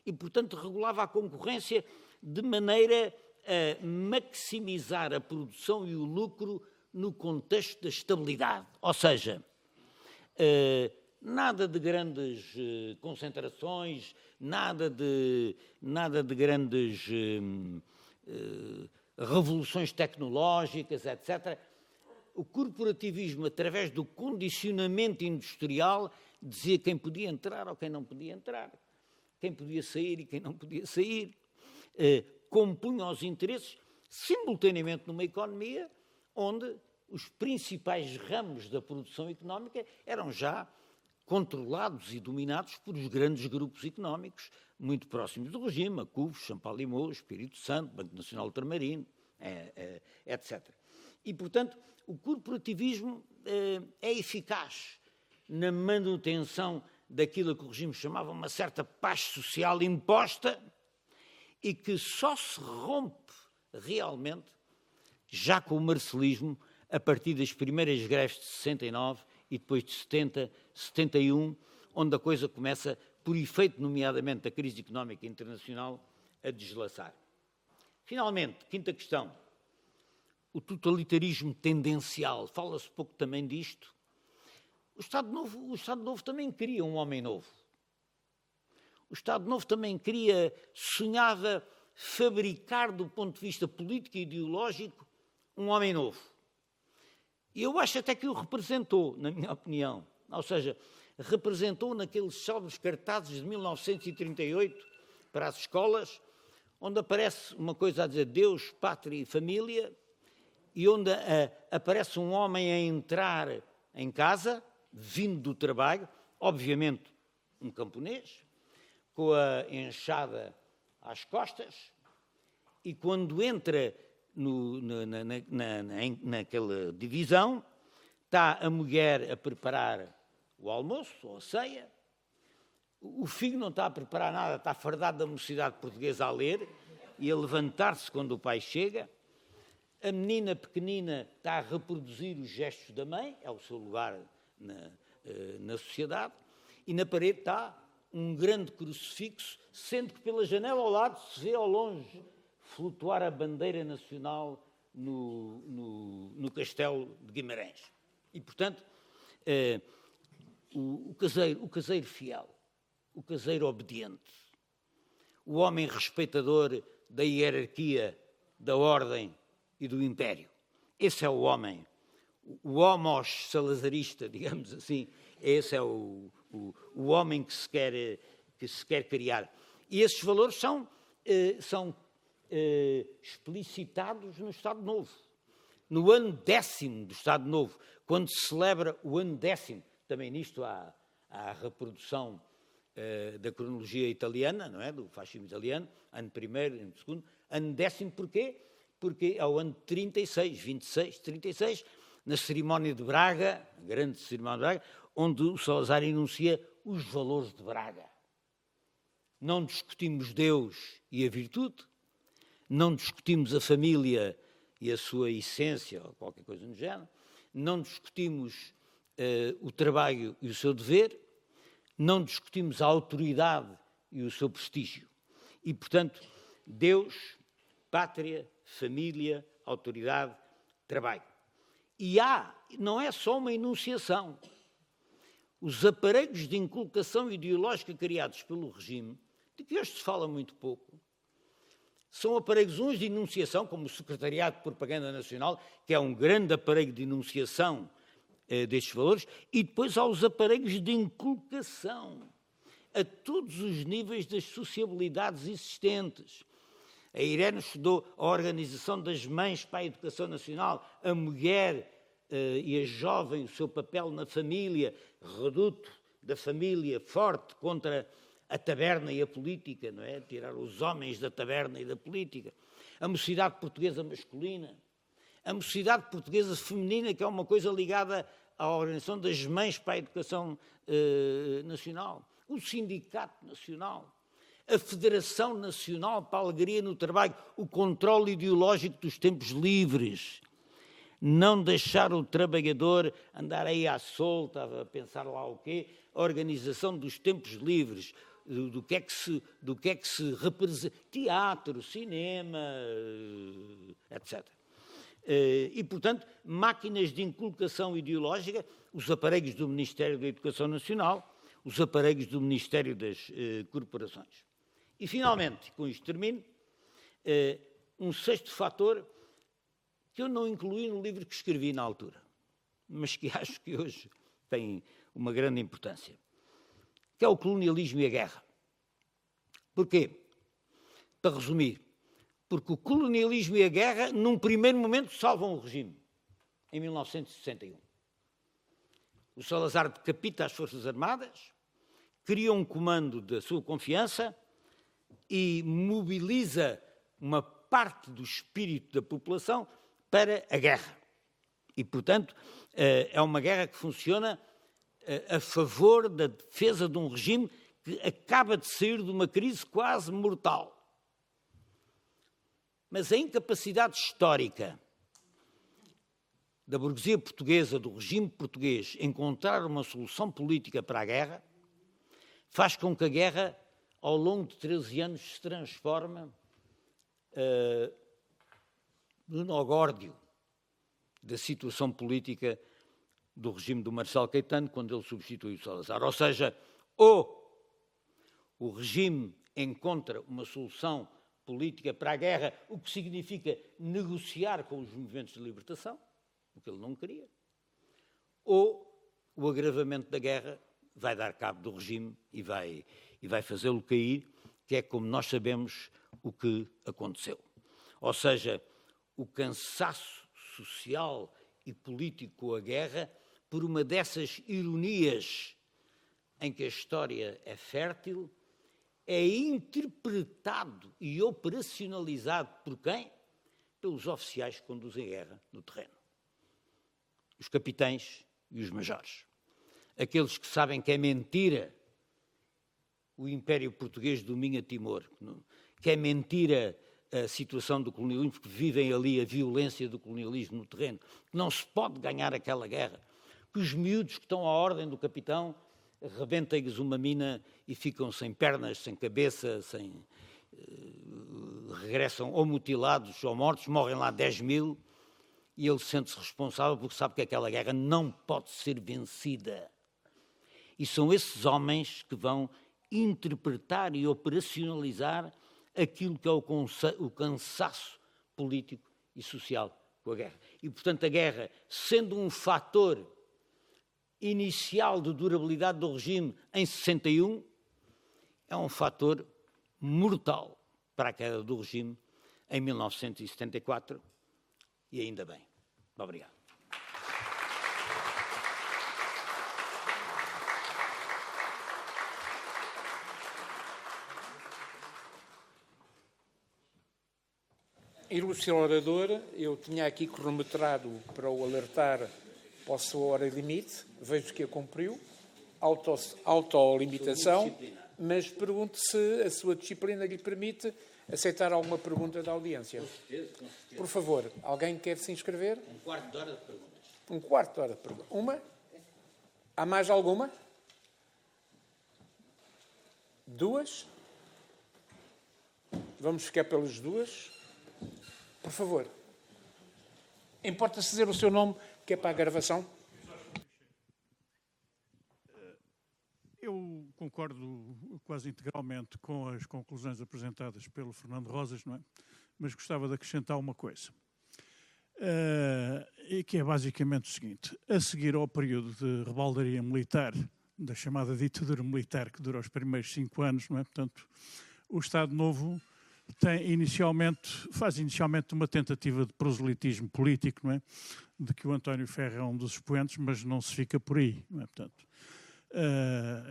e, portanto, regulava a concorrência de maneira a maximizar a produção e o lucro no contexto da estabilidade. Ou seja, nada de grandes concentrações, nada de grandes revoluções tecnológicas, etc. O corporativismo, através do condicionamento industrial, dizia quem podia entrar ou quem não podia entrar, quem podia sair e quem não podia sair, compunha os interesses simultaneamente numa economia onde os principais ramos da produção económica eram já controlados e dominados por os grandes grupos económicos muito próximos do regime, a Cubos, Champalimau, Espírito Santo, Banco Nacional Ultramarino, etc. E, portanto, o corporativismo é eficaz na manutenção daquilo que o regime chamava uma certa paz social imposta e que só se rompe realmente já com o marcelismo a partir das primeiras greves de 69 e depois de 70, 71, onde a coisa começa, por efeito, nomeadamente, da crise económica internacional, a deslaçar. Finalmente, quinta questão, o totalitarismo tendencial. Fala-se pouco também disto. O Estado Novo também queria um homem novo. O Estado Novo também sonhava fabricar, do ponto de vista político e ideológico, um homem novo. E eu acho até que o representou, na minha opinião. Ou seja, representou naqueles salvos cartazes de 1938 para as escolas, onde aparece uma coisa a dizer Deus, Pátria e Família, e onde aparece um homem a entrar em casa, vindo do trabalho, obviamente um camponês, com a enxada às costas, e quando entra naquela divisão, está a mulher a preparar o almoço ou a ceia, o filho não está a preparar nada, está fardado da mocidade portuguesa a ler e a levantar-se quando o pai chega, a menina pequenina está a reproduzir os gestos da mãe, é o seu lugar na sociedade, e na parede está um grande crucifixo, sendo que pela janela ao lado se vê ao longe flutuar a bandeira nacional no castelo de Guimarães. E, portanto, o caseiro fiel, o caseiro obediente, o homem respeitador da hierarquia, da ordem e do império. Esse é o homem, o homos salazarista, digamos assim, esse é o homem que se quer criar. E esses valores são explicitados no Estado Novo. No ano 10º do Estado Novo, quando se celebra o ano 10º, também nisto há a reprodução da cronologia italiana, não é? Do fascismo italiano, ano 1º, ano 2º, ano 10º, porquê? Porque é o ano 36, 26, 36, na cerimónia de Braga, a grande cerimónia de Braga, onde o Salazar enuncia os valores de Braga. Não discutimos Deus e a virtude, não discutimos a família e a sua essência, ou qualquer coisa no género, não discutimos o trabalho e o seu dever, não discutimos a autoridade e o seu prestígio. E, portanto, Deus, pátria, família, autoridade, trabalho. E não é só uma enunciação. Os aparelhos de inculcação ideológica criados pelo regime, de que hoje se fala muito pouco, são aparelhos uns de enunciação, como o Secretariado de Propaganda Nacional, que é um grande aparelho de enunciação destes valores, e depois há os aparelhos de inculcação a todos os níveis das sociabilidades existentes. A Irene estudou a organização das mães para a educação nacional, a mulher e a jovem, o seu papel na família, reduto da família forte contra a taberna e a política, não é? Tirar os homens da taberna e da política. A mocidade portuguesa masculina, a mocidade portuguesa feminina, que é uma coisa ligada à organização das mães para a educação nacional, o Sindicato Nacional, a Federação Nacional para a Alegria no Trabalho, o controle ideológico dos tempos livres, não deixar o trabalhador andar aí à solta, a pensar lá o quê, a organização dos tempos livres, do que é que se representa, teatro, cinema, etc. E, portanto, máquinas de inculcação ideológica, os aparelhos do Ministério da Educação Nacional, os aparelhos do Ministério das Corporações. E, finalmente, com isto termino, um sexto fator que eu não incluí no livro que escrevi na altura, mas que acho que hoje tem uma grande importância, que é o colonialismo e a guerra. Porquê? Para resumir, porque o colonialismo e a guerra, num primeiro momento, salvam o regime, em 1961. O Salazar decapita as Forças Armadas, cria um comando da sua confiança e mobiliza uma parte do espírito da população para a guerra. E, portanto, é uma guerra que funciona a favor da defesa de um regime que acaba de sair de uma crise quase mortal. Mas a incapacidade histórica da burguesia portuguesa, do regime português, encontrar uma solução política para a guerra, faz com que a guerra, ao longo de 13 anos, se transforme no nogórdio da situação política do regime do Marcelo Caetano, quando ele substitui o Salazar. Ou seja, ou o regime encontra uma solução política para a guerra, o que significa negociar com os movimentos de libertação, o que ele não queria, ou o agravamento da guerra vai dar cabo do regime e vai fazê-lo cair, que é, como nós sabemos, o que aconteceu. Ou seja, o cansaço social e político com a guerra, por uma dessas ironias em que a história é fértil, é interpretado e operacionalizado por quem? Pelos oficiais que conduzem a guerra no terreno. Os capitães e os majores. Aqueles que sabem que é mentira o Império Português domina Timor, que é mentira a situação do colonialismo, porque vivem ali a violência do colonialismo no terreno, que não se pode ganhar aquela guerra, que os miúdos que estão à ordem do capitão rebentem-lhes uma mina e ficam sem pernas, sem cabeça, regressam ou mutilados ou mortos, morrem lá 10.000 e ele sente-se responsável porque sabe que aquela guerra não pode ser vencida. E são esses homens que vão interpretar e operacionalizar aquilo que é o cansaço político e social com a guerra. E, portanto, a guerra, sendo um fator inicial de durabilidade do regime em 61, é um fator mortal para a queda do regime em 1974, e ainda bem. Muito obrigado. Ilustre orador, eu tinha aqui cronometrado para o alertar para a sua hora limite, vejo que a cumpriu, autolimitação, mas pergunto se a sua disciplina lhe permite aceitar alguma pergunta da audiência. Por favor, alguém quer se inscrever? Um quarto de hora de perguntas. Um quarto de hora de perguntas. Uma? Há mais alguma? Duas? Vamos ficar pelas duas. Por favor. Importa-se dizer o seu nome, que é para a gravação? Eu concordo quase integralmente com as conclusões apresentadas pelo Fernando Rosas, não é? Mas gostava de acrescentar uma coisa, e que é basicamente o seguinte: a seguir ao período de rebaldaria militar, da chamada ditadura militar, que dura os primeiros 5 anos, não é? Portanto, o Estado Novo faz inicialmente uma tentativa de proselitismo político, não é? De que o António Ferro é um dos expoentes, mas não se fica por aí, não é? Portanto,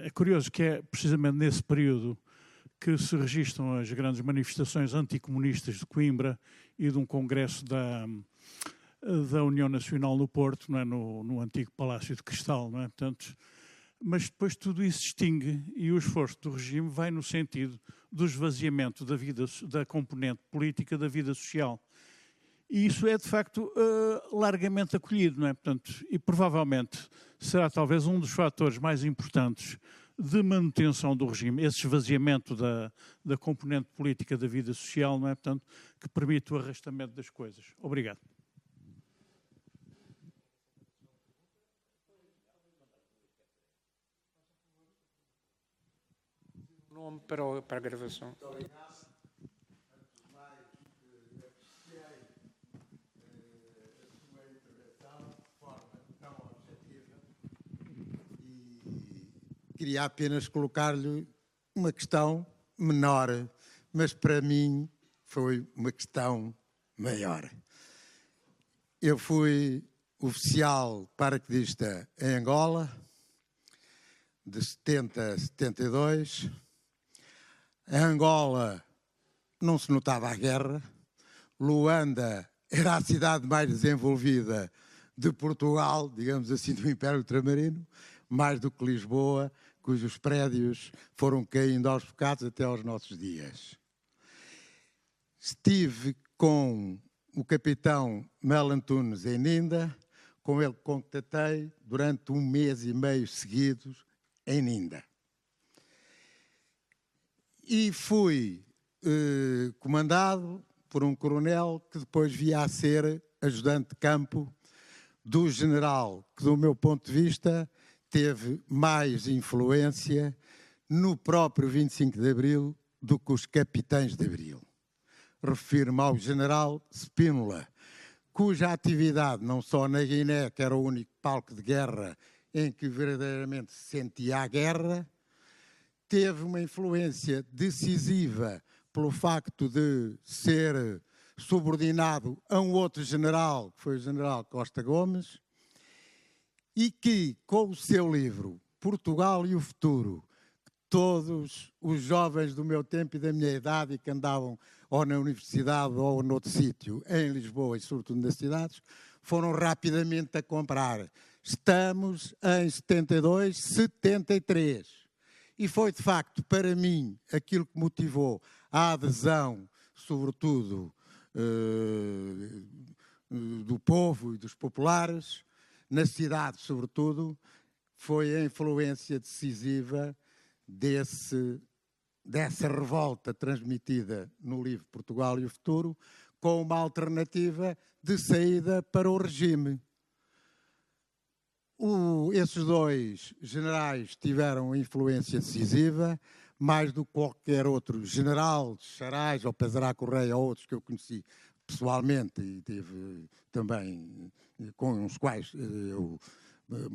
é curioso que é precisamente nesse período que se registram as grandes manifestações anticomunistas de Coimbra e de um congresso da União Nacional no Porto, não é? No antigo Palácio de Cristal, não é? Portanto, mas depois tudo isso se extingue e o esforço do regime vai no sentido do esvaziamento da componente política da vida social. E isso é, de facto, largamente acolhido, não é? Portanto, e provavelmente será talvez um dos fatores mais importantes de manutenção do regime, esse esvaziamento da componente política da vida social, não é? Portanto, que permite o arrastamento das coisas. Obrigado. Nome para a gravação. Muito obrigado. Antes de mais, apreciei a sua intervenção de forma tão objetiva e queria apenas colocar-lhe uma questão menor, mas para mim foi uma questão maior. Eu fui oficial paraquedista em Angola, de 70 a 72. Em Angola não se notava a guerra. Luanda era a cidade mais desenvolvida de Portugal, digamos assim, do Império Ultramarino, mais do que Lisboa, cujos prédios foram caindo aos bocados até aos nossos dias. Estive com o capitão Mel Antunes em Ninda, com ele contatei durante 1 mês e meio seguidos em Ninda. E fui comandado por um coronel que depois via a ser ajudante de campo do general, que do meu ponto de vista teve mais influência no próprio 25 de Abril do que os capitães de Abril. Refiro-me ao general Spínola, cuja atividade, não só na Guiné, que era o único palco de guerra em que verdadeiramente se sentia a guerra, teve uma influência decisiva pelo facto de ser subordinado a um outro general, que foi o general Costa Gomes, e que, com o seu livro Portugal e o Futuro, todos os jovens do meu tempo e da minha idade e que andavam ou na universidade ou noutro sítio, em Lisboa e sobretudo nas cidades, foram rapidamente a comprar. Estamos em 72, 73. E foi, de facto, para mim, aquilo que motivou a adesão, sobretudo, do povo e dos populares, na cidade, sobretudo, foi a influência decisiva dessa revolta transmitida no livro Portugal e o Futuro, com uma alternativa de saída para o regime. Esses dois generais tiveram influência decisiva, mais do que qualquer outro general, Charais ou Pezerá Correia ou outros que eu conheci pessoalmente e tive também com os quais eu,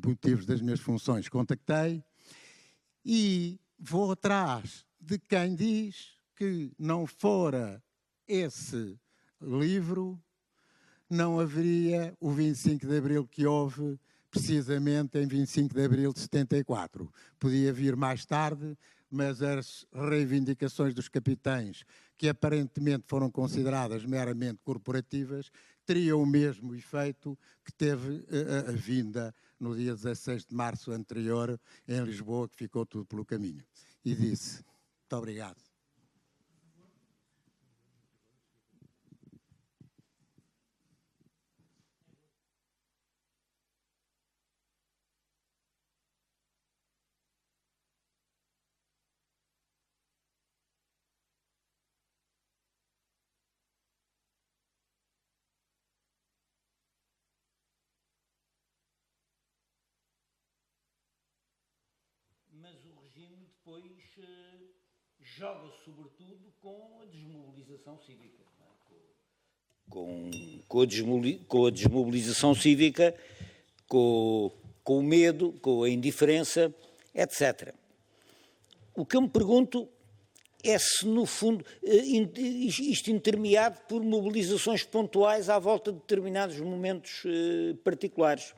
motivos das minhas funções, contactei. E vou atrás de quem diz que não fora esse livro, não haveria o 25 de Abril que houve precisamente em 25 de Abril de 74. Podia vir mais tarde, mas as reivindicações dos capitães, que aparentemente foram consideradas meramente corporativas, teriam o mesmo efeito que teve a vinda no dia 16 de março anterior em Lisboa, que ficou tudo pelo caminho. E disse: muito obrigado. Mas o regime depois joga sobretudo com a desmobilização cívica. Com a desmobilização cívica, com o medo, com a indiferença, etc. O que eu me pergunto é se, no fundo, isto intermeado por mobilizações pontuais à volta de determinados momentos particulares.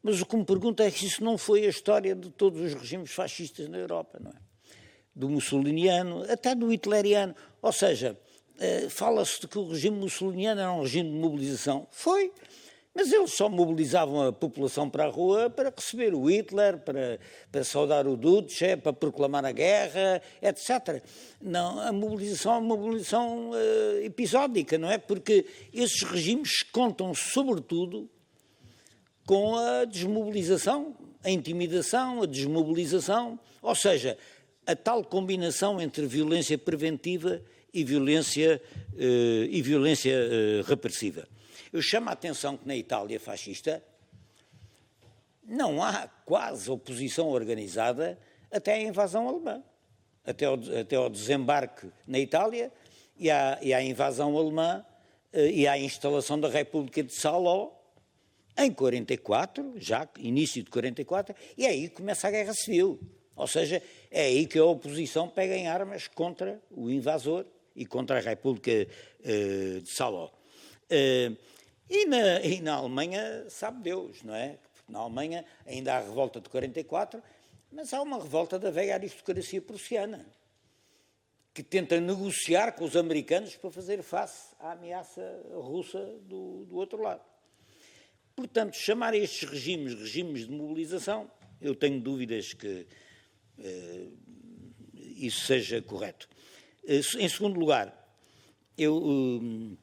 Mas o que me pergunto é se isso não foi a história de todos os regimes fascistas na Europa, não é? Do mussoliniano, até do hitleriano. Ou seja, fala-se de que o regime mussoliniano era um regime de mobilização. Foi, mas eles só mobilizavam a população para a rua para receber o Hitler, para saudar o Duce, para proclamar a guerra, etc. Não, a mobilização é uma mobilização episódica, não é? Porque esses regimes contam sobretudo com a desmobilização, a intimidação, a desmobilização, ou seja, a tal combinação entre violência preventiva e violência repressiva. Eu chamo a atenção que na Itália fascista não há quase oposição organizada até a invasão alemã, até ao desembarque na Itália e à invasão alemã e à instalação da República de Salò, em 44, já início de 44, e é aí que começa a Guerra Civil. Ou seja, é aí que a oposição pega em armas contra o invasor e contra a República de Salò. E na Alemanha, sabe Deus, não é? Na Alemanha ainda há a revolta de 44, mas há uma revolta da velha aristocracia prussiana, que tenta negociar com os americanos para fazer face à ameaça russa do outro lado. Portanto, chamar estes regimes de mobilização, eu tenho dúvidas que isso seja correto. Em segundo lugar, eu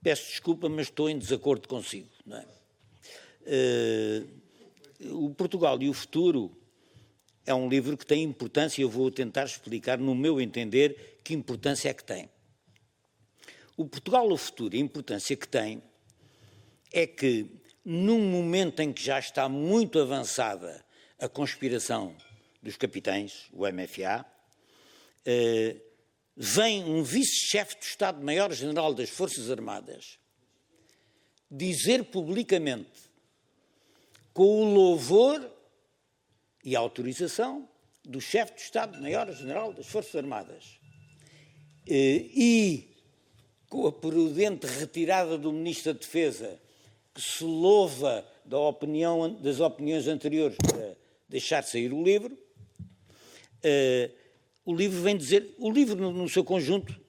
peço desculpa, mas estou em desacordo consigo, não é? O Portugal e o Futuro é um livro que tem importância, e eu vou tentar explicar, no meu entender, que importância é que tem. O Portugal do Futuro, a importância que tem é que, num momento em que já está muito avançada a conspiração dos capitães, o MFA, vem um vice-chefe de Estado-Maior-General das Forças Armadas dizer publicamente, com o louvor e a autorização do chefe de Estado-Maior-General das Forças Armadas e com a prudente retirada do Ministro da Defesa, que se louva das opiniões anteriores para deixar sair o livro vem dizer, o livro no seu conjunto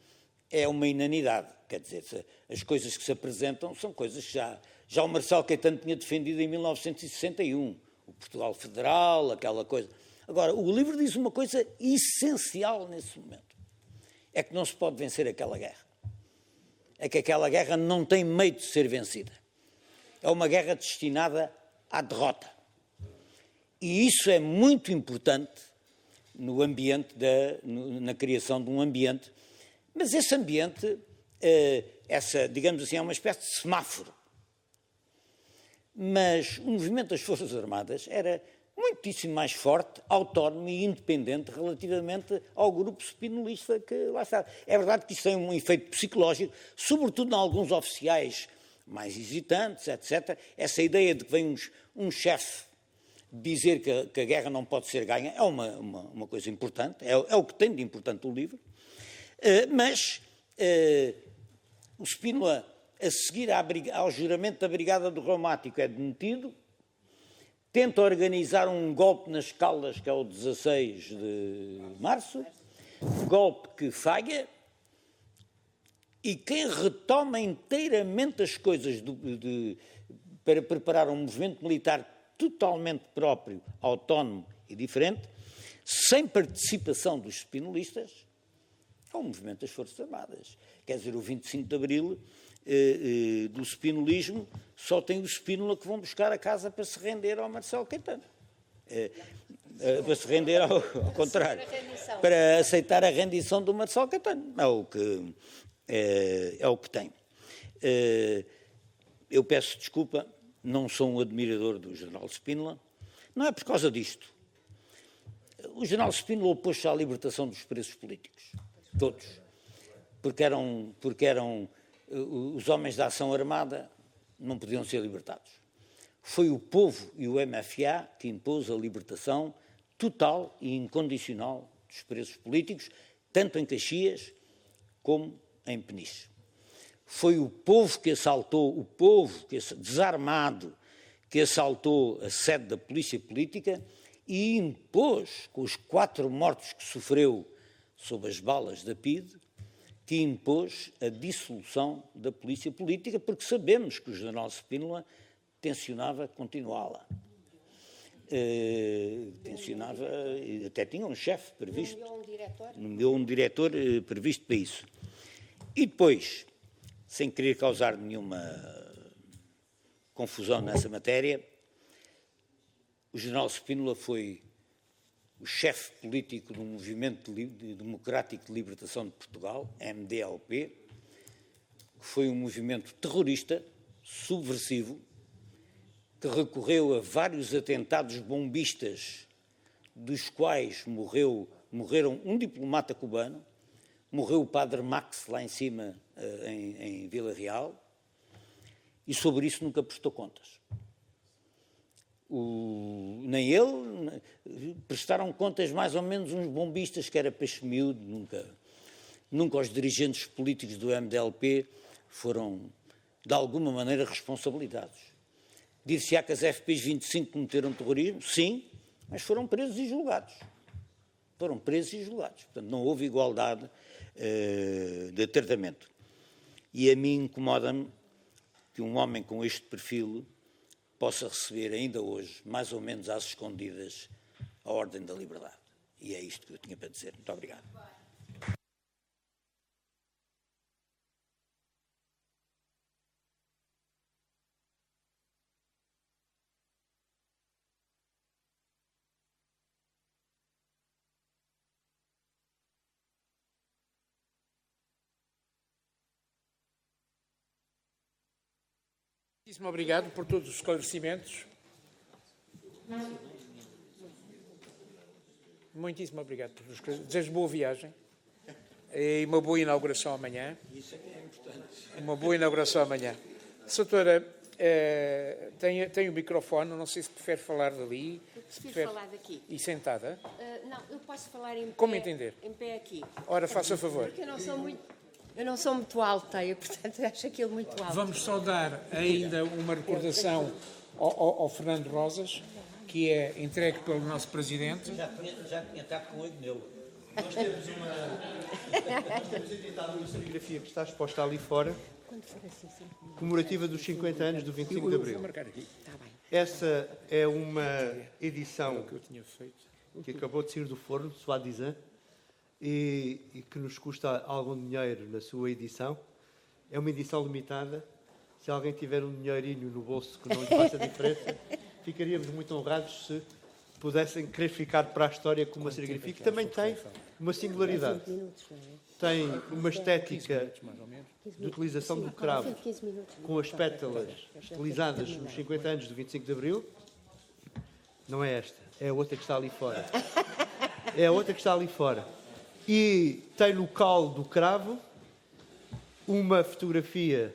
é uma inanidade, quer dizer, as coisas que se apresentam são coisas que já o Marcelo Caetano tinha defendido em 1961, o Portugal Federal, aquela coisa. Agora, o livro diz uma coisa essencial nesse momento, é que não se pode vencer aquela guerra, é que aquela guerra não tem meio de ser vencida, é uma guerra destinada à derrota, e isso é muito importante no ambiente, na criação de um ambiente, mas esse ambiente, digamos assim, é uma espécie de semáforo. Mas o movimento das Forças Armadas era muitíssimo mais forte, autónomo e independente relativamente ao grupo spinolista que lá está. É verdade que isso tem um efeito psicológico, sobretudo em alguns oficiais mais hesitantes, etc. Essa ideia de que vem um chefe dizer que a guerra não pode ser ganha é uma coisa importante, é o que tem de importante o livro, mas o Spínola, a seguir ao juramento da Brigada do Reumático, é demitido, tenta organizar um golpe nas Caldas, que é o 16 de março, golpe que falha, e quem retoma inteiramente as coisas para preparar um movimento militar totalmente próprio, autónomo e diferente, sem participação dos spinolistas, é o movimento das Forças Armadas. Quer dizer, o 25 de Abril do spinolismo só tem o Spínola que vão buscar a casa para se render ao Marcelo Caetano. Para se render ao contrário, para aceitar a rendição do Marcelo Caetano. É o que tem. Eu peço desculpa, não sou um admirador do general Spínola, não é por causa disto. O general Spínola opôs-se à libertação dos presos políticos, todos, porque eram os homens da ação armada não podiam ser libertados. Foi o povo e o MFA que impôs a libertação total e incondicional dos presos políticos, tanto em Caxias como em Peniche. Foi o povo que assaltou, desarmado, que assaltou a sede da polícia política e impôs, com os 4 mortos que sofreu sob as balas da PIDE, que impôs a dissolução da polícia política, porque sabemos que o general Spínola tencionava continuá-la. Tencionava, até tinha um chefe previsto. Nomeou um diretor previsto para isso. E depois, sem querer causar nenhuma confusão nessa matéria, o general Spínola foi o chefe político do Movimento Democrático de Libertação de Portugal, MDLP, que foi um movimento terrorista, subversivo, que recorreu a vários atentados bombistas, dos quais morreram um diplomata cubano, morreu o padre Max lá em cima, em Vila Real, e sobre isso nunca prestou contas. Nem ele, prestaram contas mais ou menos uns bombistas, que era peixe miúdo, nunca os dirigentes políticos do MDLP foram, de alguma maneira, responsabilizados. Dir-se-á que as FPs 25 cometeram terrorismo? Sim, mas foram presos e julgados. Foram presos e julgados. Portanto, não houve igualdade de tratamento. E a mim incomoda-me que um homem com este perfil possa receber ainda hoje, mais ou menos às escondidas, a Ordem da Liberdade. E é isto que eu tinha para dizer. Muito obrigado. Muitíssimo obrigado por todos os esclarecimentos. Muitíssimo obrigado por os esclarecimentos. Desejo boa viagem e uma boa inauguração amanhã. Isso é que é importante. Uma boa inauguração amanhã. Doutora, tem o microfone, não sei se prefere falar dali. Eu prefiro falar daqui. E sentada? Não, eu posso falar em pé. Como entender? Em pé aqui. Ora, faça favor. Porque eu não sou muito alta e, portanto, acho aquilo muito alto. Vamos só dar ainda uma recordação ao Fernando Rosas, que é entregue pelo nosso Presidente. Já tinha estado com 8 nele. Nós temos editado uma serigrafia que está exposta ali fora, comemorativa dos 50 anos do 25 de Abril. Vou marcar aqui. Está bem. Essa é uma edição Que eu tinha feito. que acabou de sair do forno, soi-disant, e que nos custa algum dinheiro na sua edição. É uma edição limitada. Se alguém tiver um dinheirinho no bolso que não lhe faça diferença, ficaríamos muito honrados se pudessem querer ficar para a história com uma serigrafia que também tem uma singularidade. Tem uma estética de utilização do cravo com as pétalas utilizadas nos 50 anos do 25 de Abril. Não é esta, é a outra que está ali fora. É a outra que está ali fora. E tem no caule do cravo uma fotografia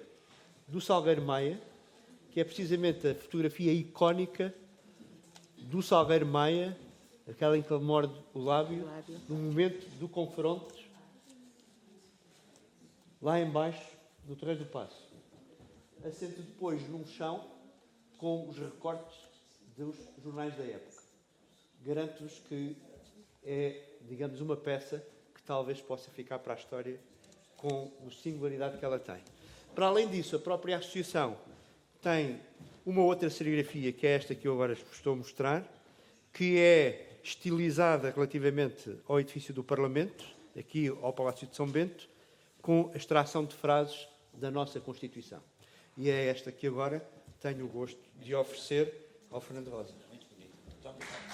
do Salgueiro Maia, que é precisamente a fotografia icónica do Salgueiro Maia, aquela em que ele morde o lábio, no momento do confronto, lá embaixo do Terreiro do Paço. Assenta depois num chão com os recortes dos jornais da época. Garanto-vos que é, digamos, uma peça que talvez possa ficar para a história com a singularidade que ela tem. Para além disso, a própria associação tem uma outra serigrafia, que é esta que eu agora vos estou a mostrar, que é estilizada relativamente ao edifício do Parlamento, aqui ao Palácio de São Bento, com a extração de frases da nossa Constituição. E é esta que agora tenho o gosto de oferecer ao Fernando Rosas. Muito bonito. Muito obrigado.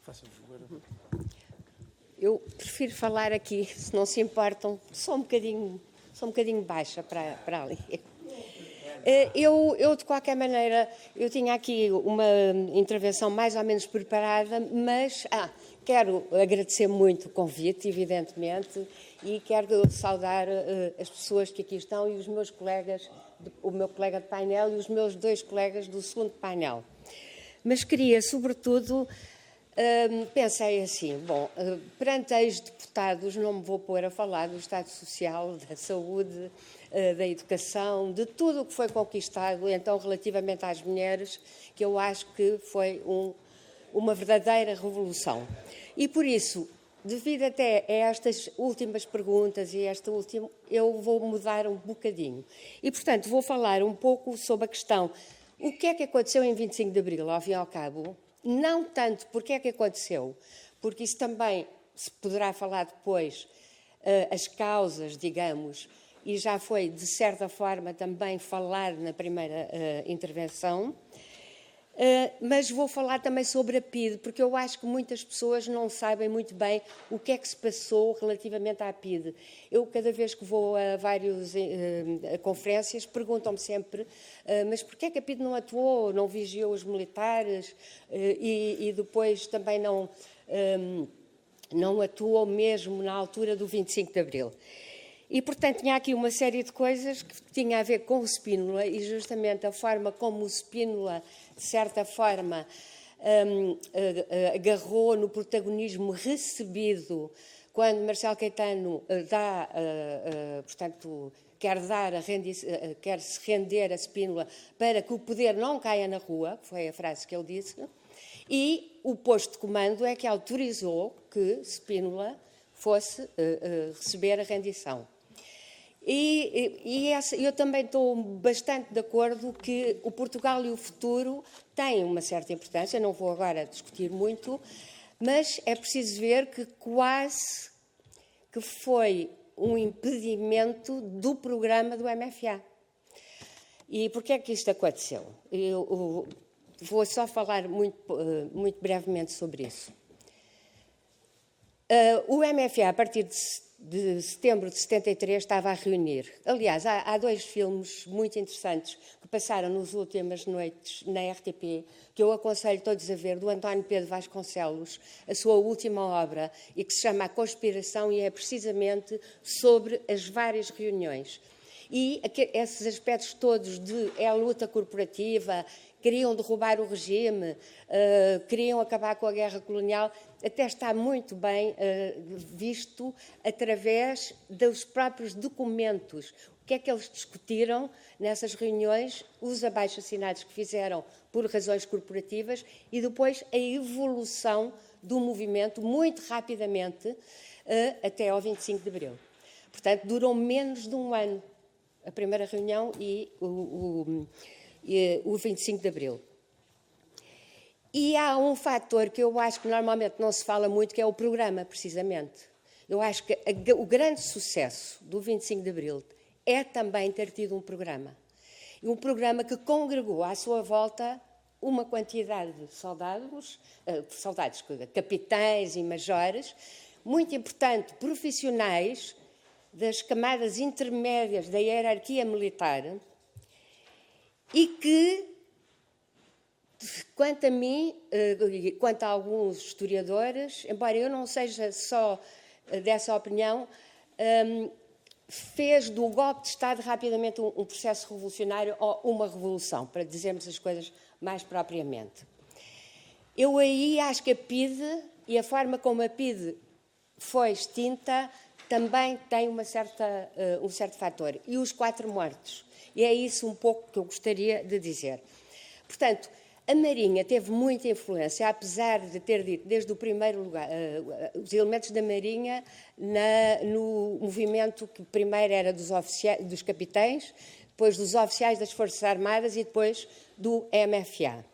Faça favor. Eu prefiro falar aqui, se não se importam, só um bocadinho baixa para ali. Eu, de qualquer maneira, eu tinha aqui uma intervenção mais ou menos preparada, mas quero agradecer muito o convite, evidentemente, e quero saudar as pessoas que aqui estão e os meus colegas, o meu colega de painel e os meus 2 colegas do segundo painel. Mas queria, sobretudo, pensei assim, perante ex-deputados não me vou pôr a falar do Estado Social, da saúde, da educação, de tudo o que foi conquistado, então, relativamente às mulheres, que eu acho que foi uma verdadeira revolução. E, por isso, devido até a estas últimas perguntas e esta última, eu vou mudar um bocadinho. E, portanto, vou falar um pouco sobre a questão, o que é que aconteceu em 25 de Abril, ao fim e ao cabo. Não tanto porque é que aconteceu, porque isso também se poderá falar depois, as causas, digamos, e já foi, de certa forma, também falar na primeira intervenção, mas vou falar também sobre a PIDE, porque eu acho que muitas pessoas não sabem muito bem o que é que se passou relativamente à PIDE. Eu, cada vez que vou a várias conferências, perguntam-me sempre mas porquê é que a PIDE não atuou, não vigiou os militares e depois também não atuou mesmo na altura do 25 de Abril. E, portanto, tinha aqui uma série de coisas que tinha a ver com o Spínola e justamente a forma como o Spínola, de certa forma, agarrou no protagonismo recebido quando Marcelo Caetano quer se render a Spínola para que o poder não caia na rua, que foi a frase que ele disse, e o posto de comando é que autorizou que Spínola fosse receber a rendição. Eu também estou bastante de acordo que o Portugal e o futuro têm uma certa importância, não vou agora discutir muito, mas é preciso ver que quase que foi um impedimento do programa do MFA. E porquê é que isto aconteceu? Eu vou só falar muito brevemente sobre isso. O MFA, a partir de setembro de 73, estava a reunir. Aliás, há 2 filmes muito interessantes que passaram nas últimas noites na RTP, que eu aconselho todos a ver, do António Pedro Vasconcelos, a sua última obra, e que se chama A Conspiração, e é precisamente sobre as várias reuniões. E esses aspectos todos de a luta corporativa, queriam derrubar o regime, queriam acabar com a guerra colonial, até está muito bem visto através dos próprios documentos. O que é que eles discutiram nessas reuniões, os abaixo-assinados que fizeram por razões corporativas e depois a evolução do movimento muito rapidamente até ao 25 de Abril. Portanto, durou menos de um ano a primeira reunião e o 25 de Abril. E há um fator que eu acho que normalmente não se fala muito, que é o programa, precisamente. Eu acho que o grande sucesso do 25 de Abril é também ter tido um programa. E um programa que congregou à sua volta uma quantidade de soldados, capitães e majores, muito importante, profissionais das camadas intermédias da hierarquia militar, e que, quanto a mim, quanto a alguns historiadores, embora eu não seja só dessa opinião, fez do golpe de Estado rapidamente um processo revolucionário ou uma revolução, para dizermos as coisas mais propriamente. Eu aí acho que a PIDE e a forma como a PIDE foi extinta também tem um certo fator. E os 4 mortos. E é isso um pouco que eu gostaria de dizer. Portanto, a Marinha teve muita influência, apesar de ter dito desde o primeiro lugar, os elementos da Marinha no movimento que primeiro era dos capitães, depois dos oficiais das Forças Armadas e depois do MFA.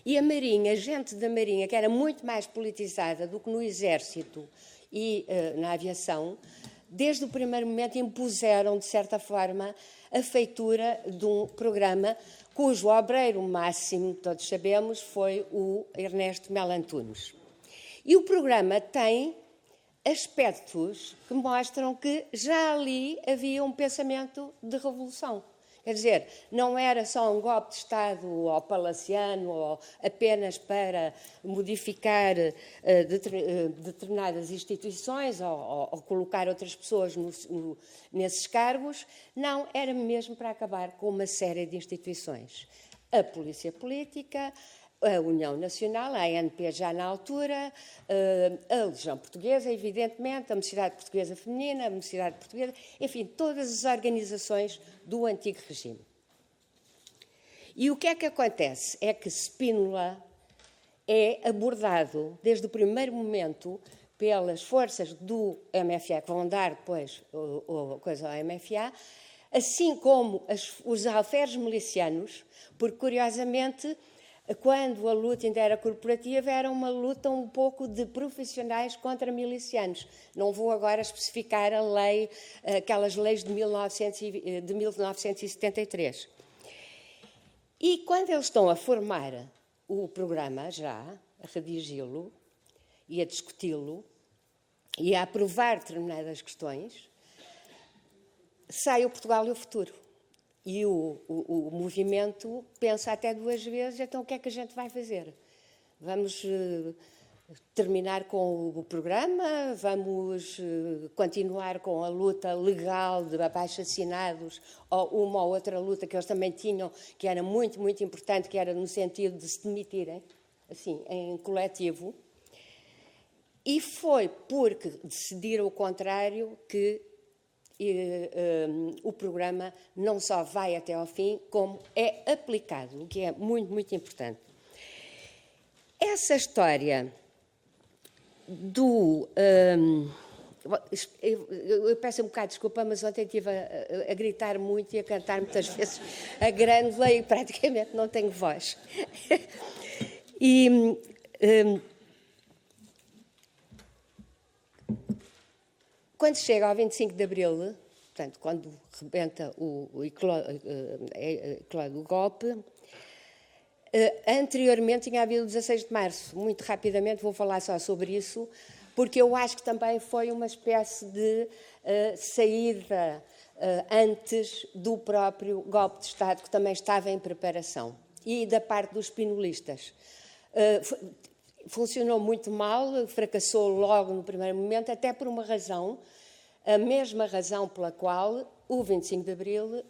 E a Marinha, a gente da Marinha, que era muito mais politizada do que no Exército e na aviação, desde o primeiro momento impuseram, de certa forma, a feitura de um programa cujo obreiro máximo, todos sabemos, foi o Ernesto Melo Antunes. E o programa tem aspectos que mostram que já ali havia um pensamento de revolução. Quer dizer, não era só um golpe de Estado ou palaciano ou apenas para modificar determinadas instituições ou colocar outras pessoas nesses cargos. Não, era mesmo para acabar com uma série de instituições. A Polícia Política, a União Nacional, a ANP já na altura, a Legião Portuguesa, evidentemente, a Mocidade Portuguesa Feminina, a Mocidade Portuguesa, enfim, todas as organizações do antigo regime. E o que é que acontece? É que Spínola é abordado desde o primeiro momento pelas forças do MFA, que vão dar depois coisa ao MFA, assim como os alferes milicianos, porque, curiosamente, quando a luta ainda era corporativa, era uma luta um pouco de profissionais contra milicianos. Não vou agora especificar a lei, aquelas leis de 1973. E quando eles estão a formar o programa, já, a redigi-lo e a discuti-lo e a aprovar determinadas questões, sai o Portugal e o Futuro. E o movimento pensa até 2 vezes, então o que é que a gente vai fazer? Vamos terminar com o programa? Vamos continuar com a luta legal de abaixo-assinados ou uma ou outra luta que eles também tinham, que era muito, muito importante, que era no sentido de se demitirem, assim, em coletivo. E foi porque decidiram o contrário que o programa não só vai até ao fim, como é aplicado, o que é muito, muito importante. Essa história do... eu peço um bocado de desculpa, mas ontem estive a gritar muito e a cantar muitas vezes a grândola e praticamente não tenho voz. Quando chega ao 25 de Abril, portanto, quando rebenta eclode o golpe, anteriormente tinha havido o 16 de Março. Muito rapidamente vou falar só sobre isso, porque eu acho que também foi uma espécie de saída antes do próprio golpe de Estado, que também estava em preparação, e da parte dos spinolistas. Funcionou muito mal, fracassou logo no primeiro momento, até por uma razão, a mesma razão pela qual o 25 de Abril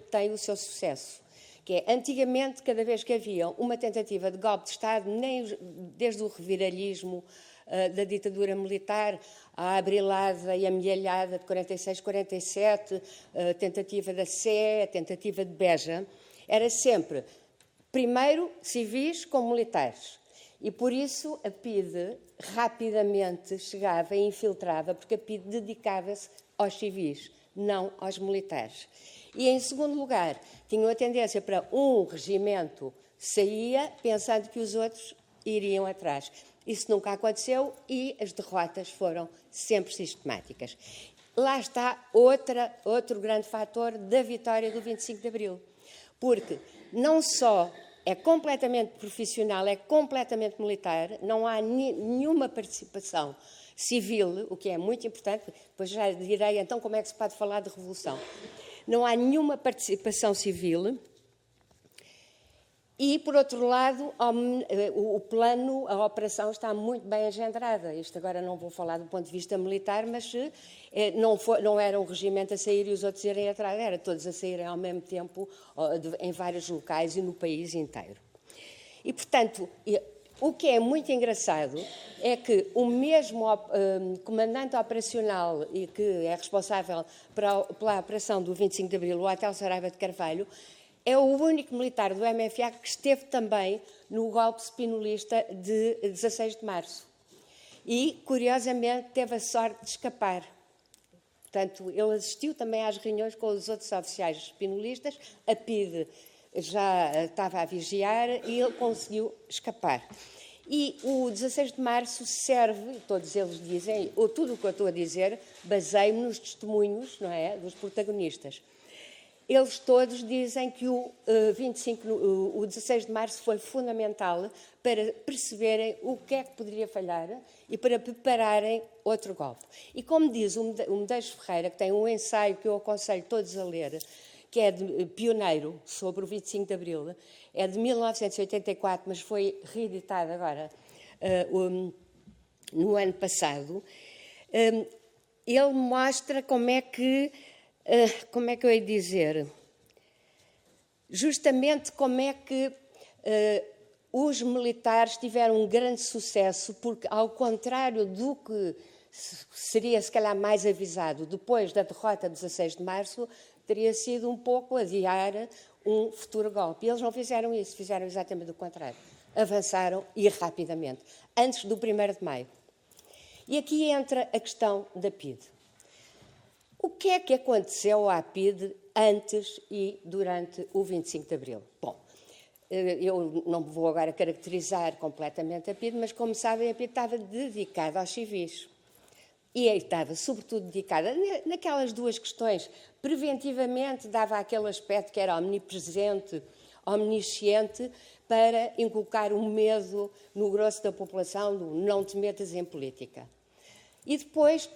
tem o seu sucesso, que é, antigamente, cada vez que havia uma tentativa de golpe de Estado, desde o reviralhismo da ditadura militar, a abrilada e amealhada de 46-47, a tentativa da Sé, a tentativa de Beja, era sempre, primeiro, civis com militares. E, por isso, a PIDE rapidamente chegava e infiltrava, porque a PIDE dedicava-se aos civis, não aos militares. E, em segundo lugar, tinham a tendência para um regimento saía, pensando que os outros iriam atrás. Isso nunca aconteceu e as derrotas foram sempre sistemáticas. Lá está outro grande fator da vitória do 25 de Abril. Porque não só é completamente profissional, é completamente militar, não há nenhuma participação civil, o que é muito importante, depois já direi então como é que se pode falar de revolução. Não há nenhuma participação civil. E, por outro lado, o plano, a operação está muito bem engendrada. Isto agora não vou falar do ponto de vista militar, mas não era um regimento a sair e os outros irem atrás, era todos a saírem ao mesmo tempo, em vários locais e no país inteiro. E, portanto, o que é muito engraçado é que o mesmo comandante operacional e que é responsável pela operação do 25 de Abril, o Hotel Saraiva de Carvalho, é o único militar do MFA que esteve também no golpe spinolista de 16 de março. E, curiosamente, teve a sorte de escapar. Portanto, ele assistiu também às reuniões com os outros oficiais spinolistas, a PIDE já estava a vigiar e ele conseguiu escapar. E o 16 de março serve, todos eles dizem, tudo o que eu estou a dizer, baseio-me nos testemunhos, não é, dos protagonistas. Eles todos dizem que o 16 de março foi fundamental para perceberem o que é que poderia falhar e para prepararem outro golpe. E como diz o Medeiros Ferreira, que tem um ensaio que eu aconselho todos a ler, que é pioneiro sobre o 25 de Abril, é de 1984, mas foi reeditado agora no ano passado, ele mostra como é que eu ia dizer, justamente como é que os militares tiveram um grande sucesso, porque, ao contrário do que seria, se calhar, mais avisado depois da derrota de 16 de março, teria sido um pouco adiar um futuro golpe. E eles não fizeram isso, fizeram exatamente o contrário. Avançaram e rapidamente, antes do 1º de maio. E aqui entra a questão da PIDE. O que é que aconteceu à PIDE antes e durante o 25 de Abril? Bom, eu não vou agora caracterizar completamente a PIDE, mas, como sabem, a PIDE estava dedicada aos civis. E estava, sobretudo, dedicada naquelas duas questões. Preventivamente dava aquele aspecto que era omnipresente, omnisciente, para inculcar um medo no grosso da população, do não te metas em política. E depois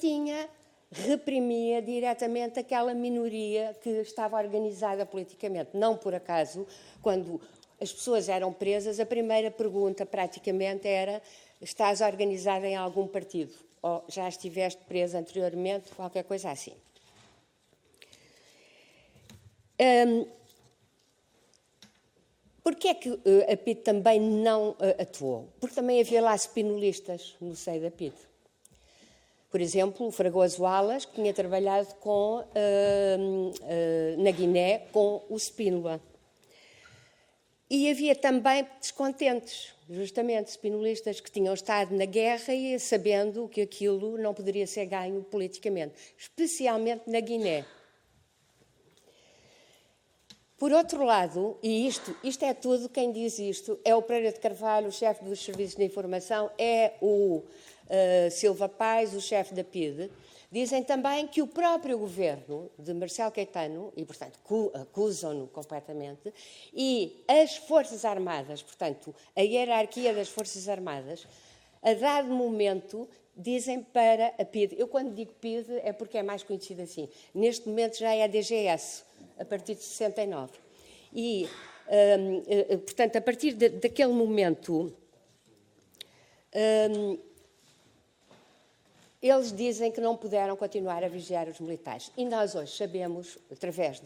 reprimia diretamente aquela minoria que estava organizada politicamente. Não por acaso, quando as pessoas eram presas, a primeira pergunta praticamente era: estás organizada em algum partido? Ou já estiveste presa anteriormente? Qualquer coisa assim. Porquê é que a PIDE também não atuou? Porque também havia lá spinolistas no seio da PIDE. Por exemplo, o Fragoso Alas, que tinha trabalhado na Guiné com o Spínola. E havia também descontentes, justamente spinolistas que tinham estado na guerra e sabendo que aquilo não poderia ser ganho politicamente, especialmente na Guiné. Por outro lado, e isto é tudo, quem diz isto é o Pereira de Carvalho, o chefe dos Serviços de Informação, é o Silva Paz, o chefe da PIDE, dizem também que o próprio governo de Marcelo Caetano, e portanto acusam-no completamente, e as Forças Armadas, portanto a hierarquia das Forças Armadas, a dado momento dizem para a PIDE. Eu, quando digo PIDE, é porque é mais conhecido assim. Neste momento já é a DGS, a partir de 69. E, portanto, a partir daquele momento, eles dizem que não puderam continuar a vigiar os militares. E nós hoje sabemos, através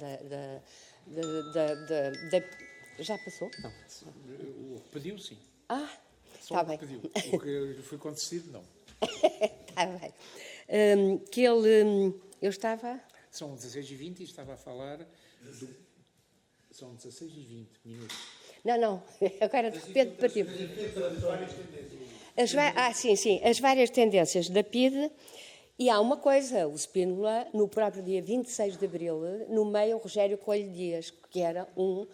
já passou? Não. O que pediu, sim. Só Está o bem. que pediu. O que lhe foi concedido, não. Está bem. Que ele... Eu estava... São 16h20 e estava a falar do... São 16h20 minutos. Não. Agora, de repente, partiu. Sim. As várias tendências da PIDE. E há uma coisa, o Spínola, no próprio dia 26 de abril, nomeia o Rogério Coelho Dias, que era um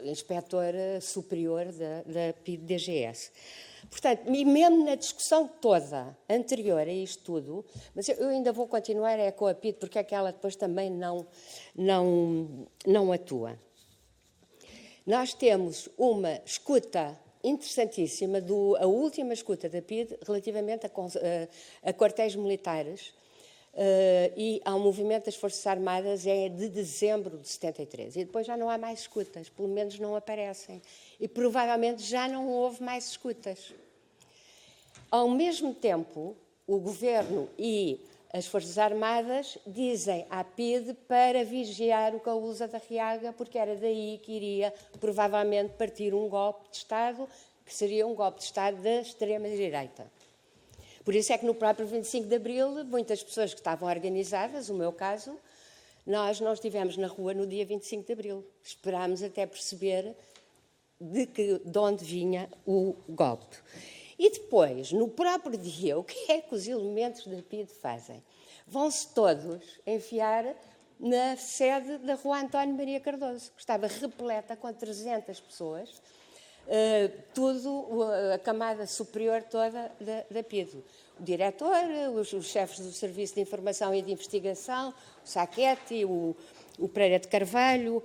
inspetor superior da PIDE-DGS. Portanto, e mesmo na discussão toda anterior a isto tudo, mas eu ainda vou continuar com a PIDE, porque é que ela depois também não atua. Nós temos uma escuta interessantíssima, a última escuta da PIDE relativamente a quartéis militares e ao movimento das Forças Armadas é de dezembro de 73. E depois já não há mais escutas, pelo menos não aparecem. E provavelmente já não houve mais escutas. Ao mesmo tempo, o Governo e as Forças Armadas dizem à PIDE para vigiar o Caúza da Riaga, porque era daí que iria provavelmente partir um golpe de Estado, que seria um golpe de Estado da extrema-direita. Por isso é que no próprio 25 de Abril, muitas pessoas que estavam organizadas, o meu caso, nós não estivemos na rua no dia 25 de Abril. Esperámos até perceber de onde vinha o golpe. E depois, no próprio dia, o que é que os elementos da PIDE fazem? Vão-se todos enfiar na sede da Rua António Maria Cardoso, que estava repleta com 300 pessoas, a camada superior toda da PIDE. O diretor, os chefes do Serviço de Informação e de Investigação, o Sacchetti, o Pereira de Carvalho,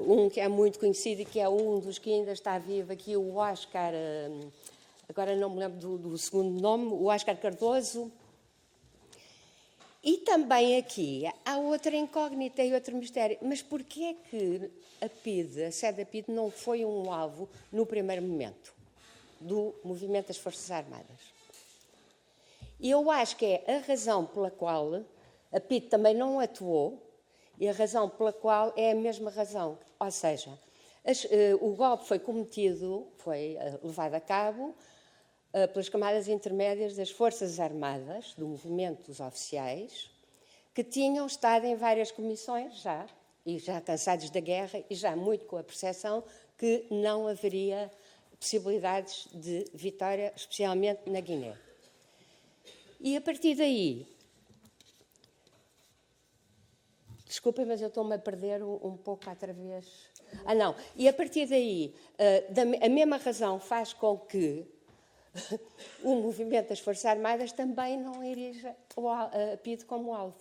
um que é muito conhecido e que é um dos que ainda está vivo aqui, o Oscar... Agora não me lembro do segundo nome, o Oscar Cardoso. E também aqui há outra incógnita e outro mistério. Mas porquê é que a PIDE, a sede da PIDE, não foi um alvo no primeiro momento do movimento das Forças Armadas? E eu acho que é a razão pela qual a PIDE também não atuou e a razão pela qual é a mesma razão. Ou seja, o golpe foi cometido, foi levado a cabo pelas camadas intermédias das Forças Armadas, do movimento dos oficiais, que tinham estado em várias comissões e já cansados da guerra e já muito com a percepção que não haveria possibilidades de vitória, especialmente na Guiné. E a partir daí... Desculpem, mas eu estou-me a perder um pouco outra vez. Não. E a partir daí, a mesma razão faz com que o movimento das Forças Armadas também não erija a PIDE como alvo.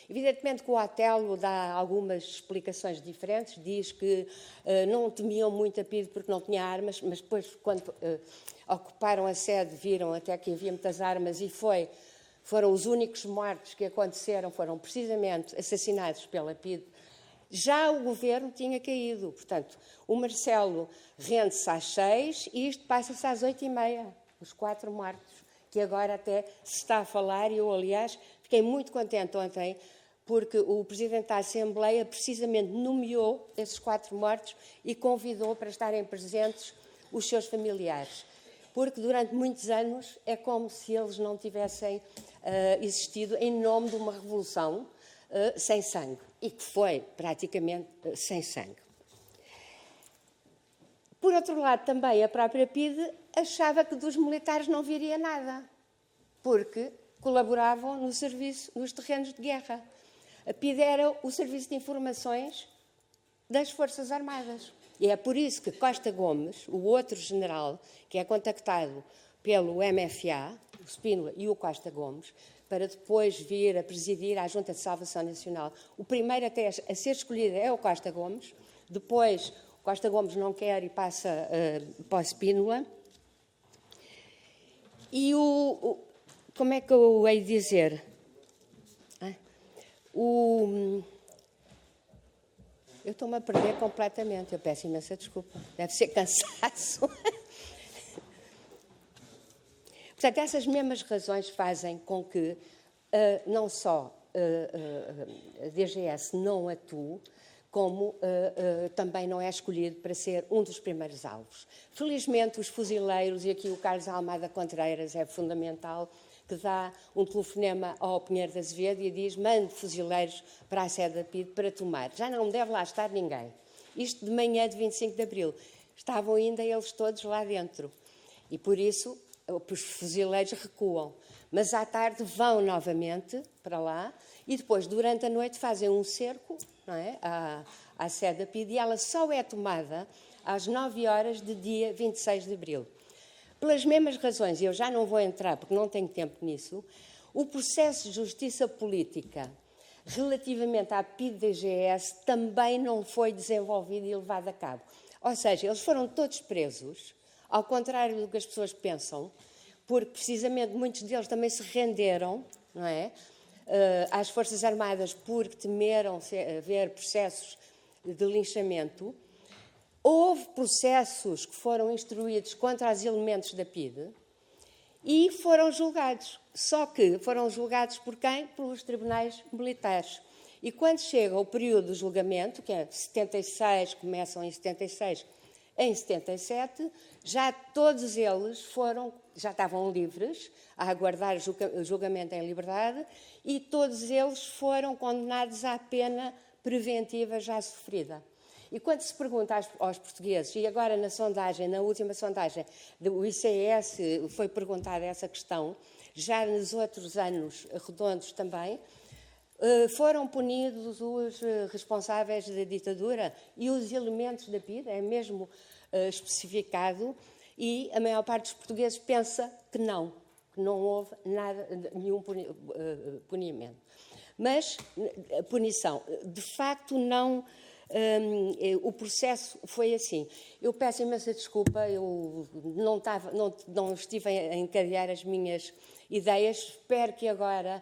Evidentemente que o Otelo dá algumas explicações diferentes, diz que não temiam muito a PIDE porque não tinha armas, mas depois, quando ocuparam a sede, viram até que havia muitas armas e foram os únicos mortos que aconteceram, foram precisamente assassinados pela PIDE. Já o governo tinha caído, portanto, o Marcelo rende-se às 6 e isto passa-se às 8h30. Os 4 mortos, que agora até se está a falar, e eu, aliás, fiquei muito contente ontem, porque o Presidente da Assembleia precisamente nomeou esses 4 mortos e convidou para estarem presentes os seus familiares. Porque durante muitos anos é como se eles não tivessem existido em nome de uma revolução sem sangue, e que foi praticamente sem sangue. Por outro lado, também a própria PIDE achava que dos militares não viria nada, porque colaboravam no serviço, nos terrenos de guerra. A PIDE era o Serviço de Informações das Forças Armadas. E é por isso que Costa Gomes, o outro general, que é contactado pelo MFA, o Spínola e o Costa Gomes, para depois vir a presidir a Junta de Salvação Nacional. O primeiro até a ser escolhido é o Costa Gomes, depois Costa Gomes não quer e passa para o Spínola. E como é que eu hei de dizer? Eu estou-me a perder completamente, eu peço imensa desculpa, deve ser cansaço. Portanto, essas mesmas razões fazem com que não só a DGS não atue, como também não é escolhido para ser um dos primeiros alvos. Felizmente, os fuzileiros, e aqui o Carlos Almada Contreiras é fundamental, que dá um telefonema ao Pinheiro de Azevedo e diz: mande fuzileiros para a sede da PIDE para tomar. Já não deve lá estar ninguém. Isto de manhã de 25 de Abril. Estavam ainda eles todos lá dentro. E por isso os fuzileiros recuam. Mas à tarde vão novamente para lá e depois, durante a noite, fazem um cerco, não é, à sede da PIDE, e ela só é tomada às 9 horas de dia 26 de Abril. Pelas mesmas razões, e eu já não vou entrar porque não tenho tempo nisso, o processo de justiça política relativamente à PIDE-DGS também não foi desenvolvido e levado a cabo. Ou seja, eles foram todos presos, ao contrário do que as pessoas pensam, porque precisamente muitos deles também se renderam, não é, às Forças Armadas porque temeram haver processos de linchamento. Houve processos que foram instruídos contra os elementos da PIDE e foram julgados. Só que foram julgados por quem? Pelos tribunais militares. E quando chega o período do julgamento, que é 76, começam em 76, em 77, já todos eles já estavam livres, a aguardar o julgamento em liberdade, e todos eles foram condenados à pena preventiva já sofrida. E quando se pergunta aos portugueses, e agora na última sondagem do ICS foi perguntada essa questão, já nos outros anos redondos também, foram punidos os responsáveis da ditadura e os elementos da PIDE, é mesmo especificado, e a maior parte dos portugueses pensa que não houve nada, nenhum punimento. Mas a punição, de facto, não... o processo foi assim. Eu peço imensa desculpa, eu não estive a encadear as minhas ideias. Espero que agora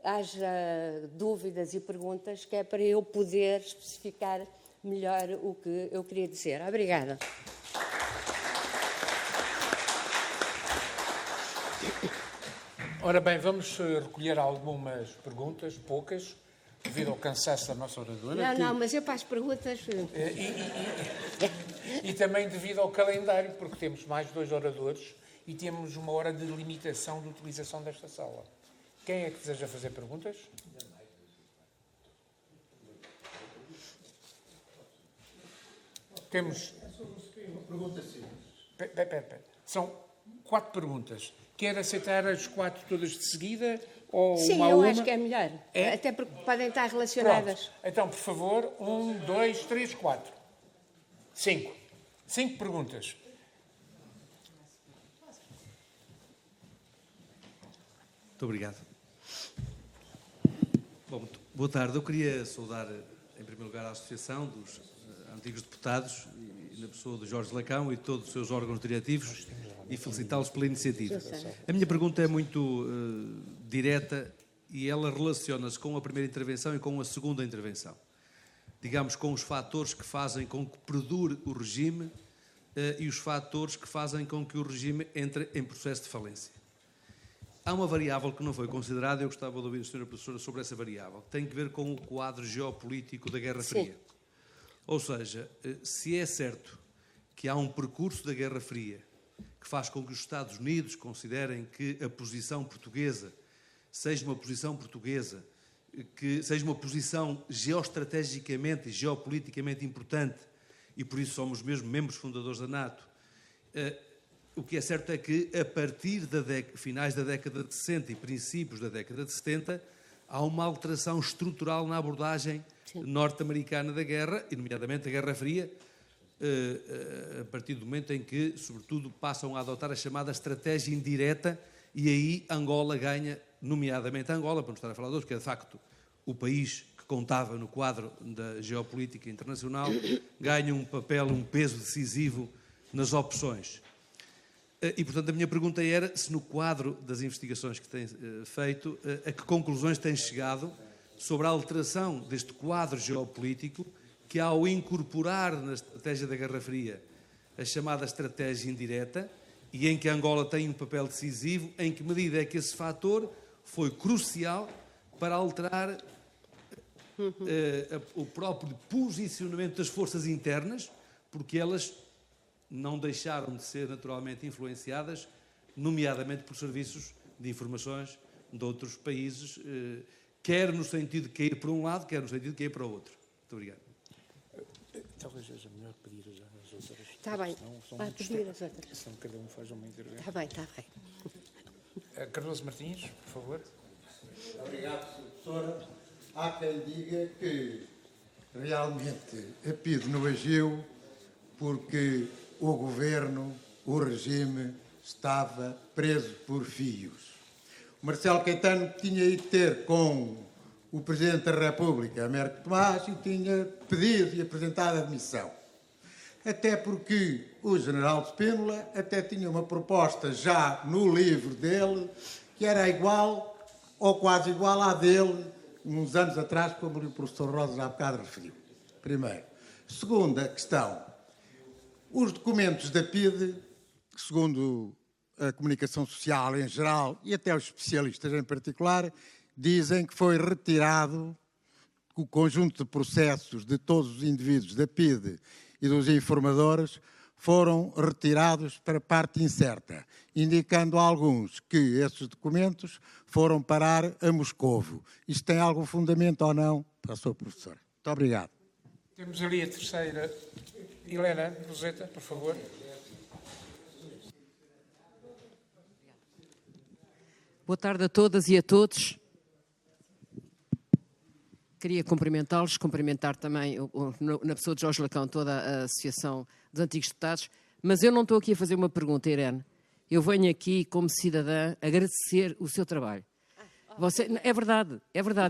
haja dúvidas e perguntas, que é para eu poder especificar melhor o que eu queria dizer. Obrigada. Ora bem, vamos recolher algumas perguntas, poucas, devido ao cansaço da nossa oradora. Não, mas eu para as perguntas... E também devido ao calendário, porque temos mais 2 oradores e temos uma hora de limitação de utilização desta sala. Quem é que deseja fazer perguntas? Temos... Pergunta simples. São 4 perguntas. Quer aceitar as 4 todas de seguida? Ou sim, uma a eu uma? acho que é melhor. É? Até porque podem estar relacionadas. Pronto. Então, por favor, 1, 2, 3, 4. 5. 5 perguntas. Muito obrigado. Bom, boa tarde. Eu queria saudar, em primeiro lugar, a Associação dos Antigos Deputados, e na pessoa do Jorge Lacão e de todos os seus órgãos diretivos, e felicitá-los pela iniciativa. A minha pergunta é muito direta e ela relaciona-se com a primeira intervenção e com a segunda intervenção. Digamos, com os fatores que fazem com que perdure o regime e os fatores que fazem com que o regime entre em processo de falência. Há uma variável que não foi considerada, eu gostava de ouvir a Sra. Professora sobre essa variável, que tem a ver com o quadro geopolítico da Guerra Fria. Ou seja, se é certo que há um percurso da Guerra Fria que faz com que os Estados Unidos considerem que a posição portuguesa seja uma posição portuguesa, que seja uma posição geoestrategicamente e geopoliticamente importante, e por isso somos mesmo membros fundadores da NATO. O que é certo é que, a partir finais da década de 60 e princípios da década de 70, há uma alteração estrutural na abordagem norte-americana da guerra, e nomeadamente a Guerra Fria, a partir do momento em que, sobretudo, passam a adotar a chamada estratégia indireta, e aí Angola ganha, nomeadamente Angola, para não estar a falar de outros, que é de facto o país que contava no quadro da geopolítica internacional, ganha um papel, um peso decisivo nas opções. E, portanto, a minha pergunta era se no quadro das investigações que tem feito, a que conclusões tem chegado sobre a alteração deste quadro geopolítico que, ao incorporar na estratégia da Guerra Fria a chamada estratégia indireta, e em que Angola tem um papel decisivo, em que medida é que esse fator foi crucial para alterar o próprio posicionamento das forças internas, porque elas não deixaram de ser naturalmente influenciadas, nomeadamente por serviços de informações de outros países, quer no sentido de cair para um lado, quer no sentido de cair para o outro. Muito obrigado. Talvez seja melhor pedir já as outras. Está bem. Vai pedir as outras. Senão cada um faz uma intervenção. Está bem, está bem. Cardoso Martins, por favor. Obrigado, professora. Há quem diga que realmente a PIDE não agiu porque o governo, o regime, estava preso por fios. O Marcelo Caetano tinha ido ter com o Presidente da República, Américo Tomás, e tinha pedido e apresentado a admissão. Até porque o general de Spínola até tinha uma proposta já no livro dele que era igual ou quase igual à dele uns anos atrás, como o professor Rosa há bocado referiu. Primeiro. Segunda questão. Os documentos da PIDE, segundo a comunicação social em geral e até os especialistas em particular, dizem que foi retirado o conjunto de processos de todos os indivíduos da PIDE e dos informadores foram retirados para parte incerta, indicando a alguns que esses documentos foram parar a Moscovo. Isto tem algum fundamento ou não? Para a sua professora. Muito obrigado. Temos ali a terceira. Helena Roseta, por favor. Boa tarde a todas e a todos. Queria cumprimentá-los, cumprimentar também, na pessoa de Jorge Lacão, toda a Associação dos Antigos Deputados, mas eu não estou aqui a fazer uma pergunta, Irene. Eu venho aqui, como cidadã, agradecer o seu trabalho. É verdade,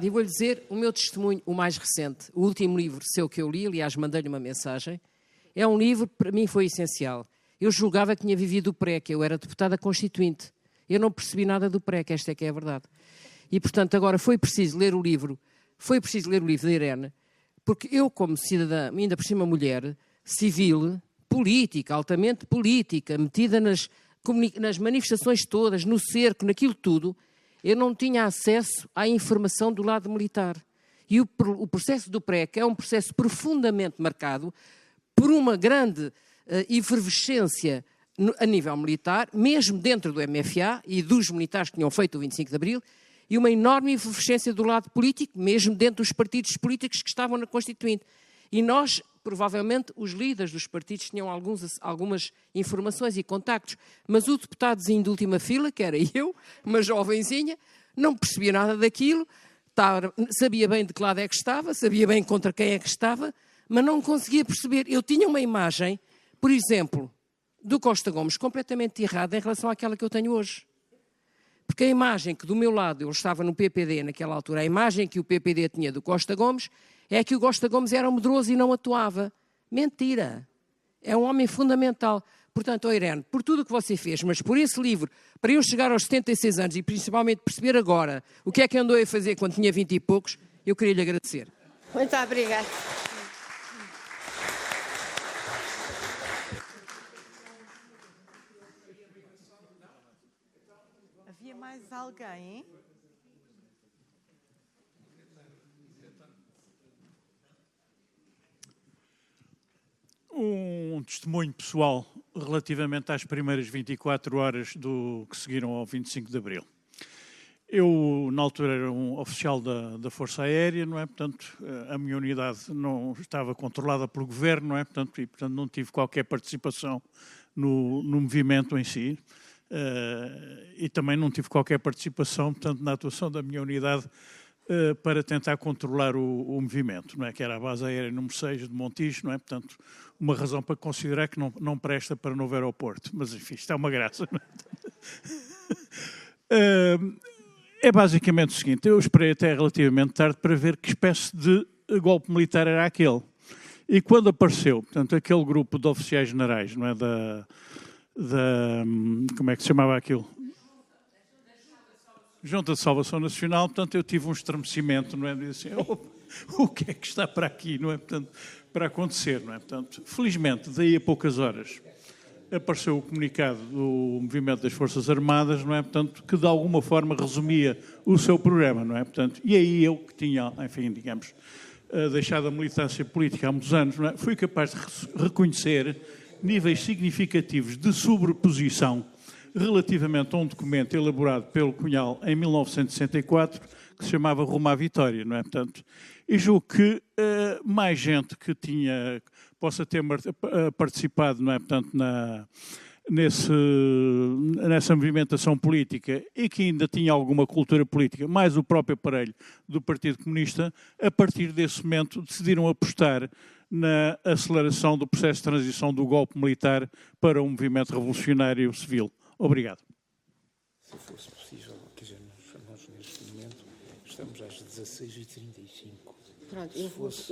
e vou-lhe dizer o meu testemunho, o mais recente, o último livro seu que eu li, aliás, mandei-lhe uma mensagem, é um livro que para mim foi essencial. Eu julgava que tinha vivido o PREC, eu era deputada constituinte. Eu não percebi nada do PREC, esta é que é a verdade. E, portanto, agora foi preciso ler o livro da Irene, porque eu, como cidadã, ainda por cima mulher, civil, política, altamente política, metida nas manifestações todas, no cerco, naquilo tudo, eu não tinha acesso à informação do lado militar. E o processo do PREC é um processo profundamente marcado por uma grande efervescência a nível militar, mesmo dentro do MFA e dos militares que tinham feito o 25 de Abril, e uma enorme efervescência do lado político, mesmo dentro dos partidos políticos que estavam na Constituinte. E nós, provavelmente, os líderes dos partidos tinham algumas informações e contactos, mas o deputadozinho de última fila, que era eu, uma jovenzinha, não percebia nada daquilo, sabia bem de que lado é que estava, sabia bem contra quem é que estava, mas não conseguia perceber. Eu tinha uma imagem, por exemplo, do Costa Gomes completamente errada em relação àquela que eu tenho hoje. Porque a imagem que do meu lado, eu estava no PPD naquela altura, a imagem que o PPD tinha do Costa Gomes é que o Costa Gomes era um medroso e não atuava. Mentira. É um homem fundamental. Portanto, Irene, por tudo o que você fez, mas por esse livro, para eu chegar aos 76 anos e principalmente perceber agora o que é que andou a fazer quando tinha 20 e poucos, eu queria lhe agradecer. Muito obrigada. Havia mais alguém? Um testemunho pessoal relativamente às primeiras 24 horas que seguiram ao 25 de Abril. Eu, na altura, era um oficial da Força Aérea, não é? Portanto, a minha unidade não estava controlada pelo governo, não é? Portanto, não tive qualquer participação no movimento em si. E também não tive qualquer participação, portanto, na atuação da minha unidade para tentar controlar o movimento, não é? Que era a base aérea número 6 de Montijo, não é? Portanto, uma razão para considerar que não presta para novo aeroporto. Mas, enfim, isto é uma graça, não é? É basicamente o seguinte, eu esperei até relativamente tarde para ver que espécie de golpe militar era aquele. E quando apareceu, portanto, aquele grupo de oficiais generais, não é? como é que se chamava aquilo? Junta de Salvação Nacional. Portanto, eu tive um estremecimento, não é? Disse assim, o que é que está para aqui, não é? Portanto, para acontecer, não é? Portanto, felizmente, daí a poucas horas, apareceu o comunicado do Movimento das Forças Armadas, não é? Portanto, que de alguma forma resumia o seu programa, não é? Portanto, e aí eu que tinha, enfim, digamos, deixado a militância política há muitos anos, não é? Fui capaz de reconhecer níveis significativos de sobreposição relativamente a um documento elaborado pelo Cunhal em 1964, que se chamava Rumo à Vitória, não é? Portanto, e julgo que mais gente que possa ter participado, não é? Portanto, nessa movimentação política e que ainda tinha alguma cultura política, mais o próprio aparelho do Partido Comunista, a partir desse momento decidiram apostar na aceleração do processo de transição do golpe militar para um movimento revolucionário civil. Obrigado. Se fosse possível, quer dizer, nós neste momento estamos às 16h35. Pronto, eu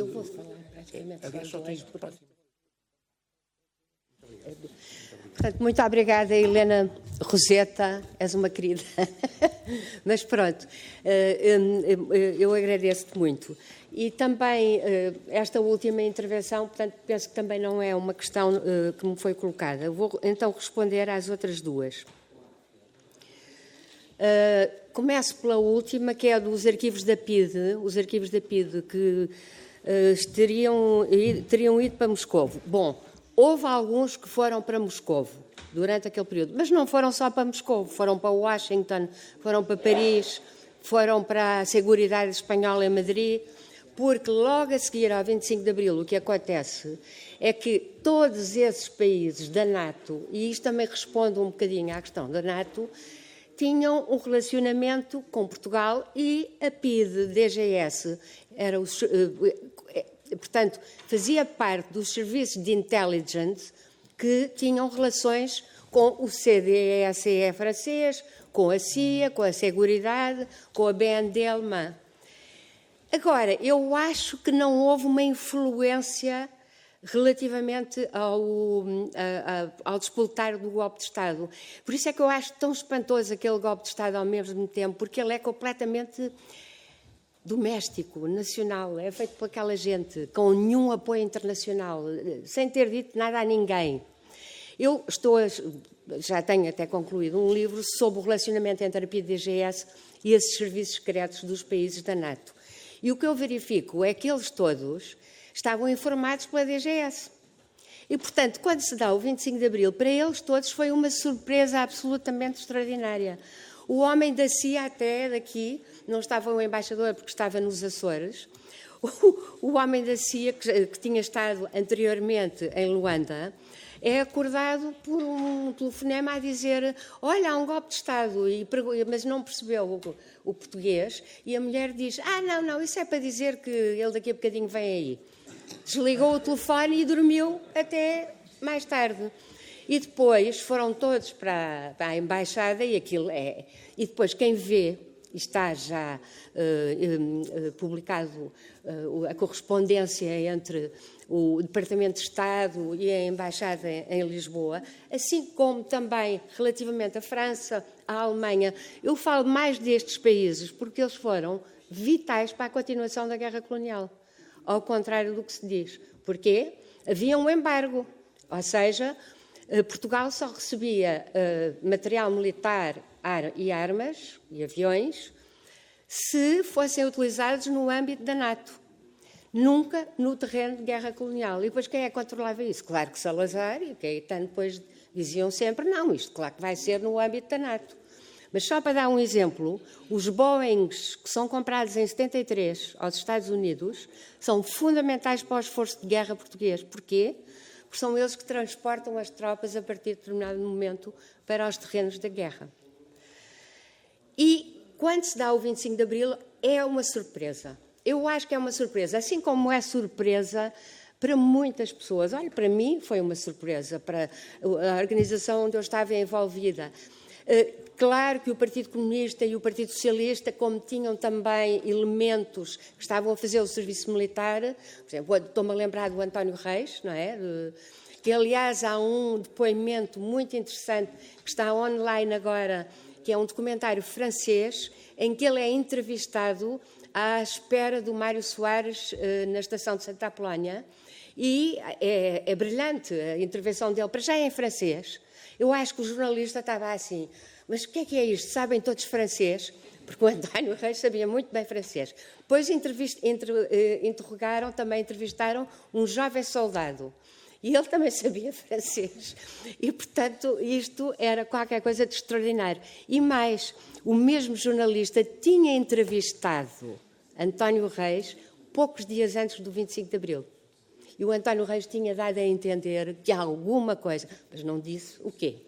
vou falar praticamente. Agora só tens... Portanto, muito obrigada, Helena Roseta, és uma querida. Mas pronto, eu agradeço-te muito. E também esta última intervenção, portanto, penso que também não é uma questão que me foi colocada. Eu vou então responder às outras duas. Começo pela última, que é a dos arquivos da PIDE, os arquivos da PIDE que teriam ido para Moscovo. Bom, houve alguns que foram para Moscovo durante aquele período, mas não foram só para Moscovo, foram para Washington, foram para Paris, foram para a Seguridade Espanhola em Madrid, porque logo a seguir ao 25 de Abril o que acontece é que todos esses países da NATO, e isto também responde um bocadinho à questão da NATO, tinham um relacionamento com Portugal e a PIDE-DGS era portanto, fazia parte dos serviços de intelligence que tinham relações com o CDSE francês, com a CIA, com a Seguridade, com a BND alemã. Agora, eu acho que não houve uma influência relativamente ao despoltar do golpe de Estado. Por isso é que eu acho tão espantoso aquele golpe de Estado ao mesmo tempo, porque ele é completamente doméstico, nacional, é feito por aquela gente, com nenhum apoio internacional, sem ter dito nada a ninguém. Eu já tenho até concluído um livro sobre o relacionamento entre a PIDE-DGS e esses serviços secretos dos países da NATO. E o que eu verifico é que eles todos estavam informados pela DGS. E, portanto, quando se dá o 25 de Abril, para eles todos foi uma surpresa absolutamente extraordinária. O homem da CIA até daqui, não estava o embaixador porque estava nos Açores, o homem da CIA, que tinha estado anteriormente em Luanda, é acordado por um telefonema a dizer: olha, há um golpe de Estado, mas não percebeu o português, e a mulher diz: não, isso é para dizer que ele daqui a bocadinho vem aí. Desligou o telefone e dormiu até mais tarde. E depois foram todos para a embaixada e aquilo é... E depois quem vê, e está já publicado a correspondência entre o Departamento de Estado e a Embaixada em Lisboa, assim como também relativamente à França, à Alemanha. Eu falo mais destes países porque eles foram vitais para a continuação da guerra colonial, ao contrário do que se diz. Porquê? Havia um embargo, ou seja, Portugal só recebia material militar e armas e aviões se fossem utilizados no âmbito da NATO, nunca no terreno de guerra colonial. E depois quem é que controlava isso? Claro que Salazar e Caetano depois diziam sempre: não, isto claro que vai ser no âmbito da NATO. Mas só para dar um exemplo, os Boeings que são comprados em 73 aos Estados Unidos são fundamentais para o esforço de guerra português. Porquê? Porque são eles que transportam as tropas a partir de determinado momento para os terrenos da guerra. E quando se dá o 25 de Abril é uma surpresa. Eu acho que é uma surpresa, assim como é surpresa para muitas pessoas. Olha, para mim foi uma surpresa, para a organização onde eu estava envolvida. Claro que o Partido Comunista e o Partido Socialista, como tinham também elementos que estavam a fazer o serviço militar, por exemplo, estou-me a lembrar do António Reis, não é? que aliás há um depoimento muito interessante que está online agora, que é um documentário francês, em que ele é entrevistado à espera do Mário Soares na estação de Santa Apolónia, e é brilhante a intervenção dele, para já é em francês. Eu acho que o jornalista estava assim, mas o que é isto? Sabem todos francês? Porque o António Reis sabia muito bem francês. Depois entrevistaram um jovem soldado, e ele também sabia francês. E, portanto, isto era qualquer coisa de extraordinário. E mais, o mesmo jornalista tinha entrevistado António Reis poucos dias antes do 25 de Abril. E o António Reis tinha dado a entender que alguma coisa, mas não disse o quê,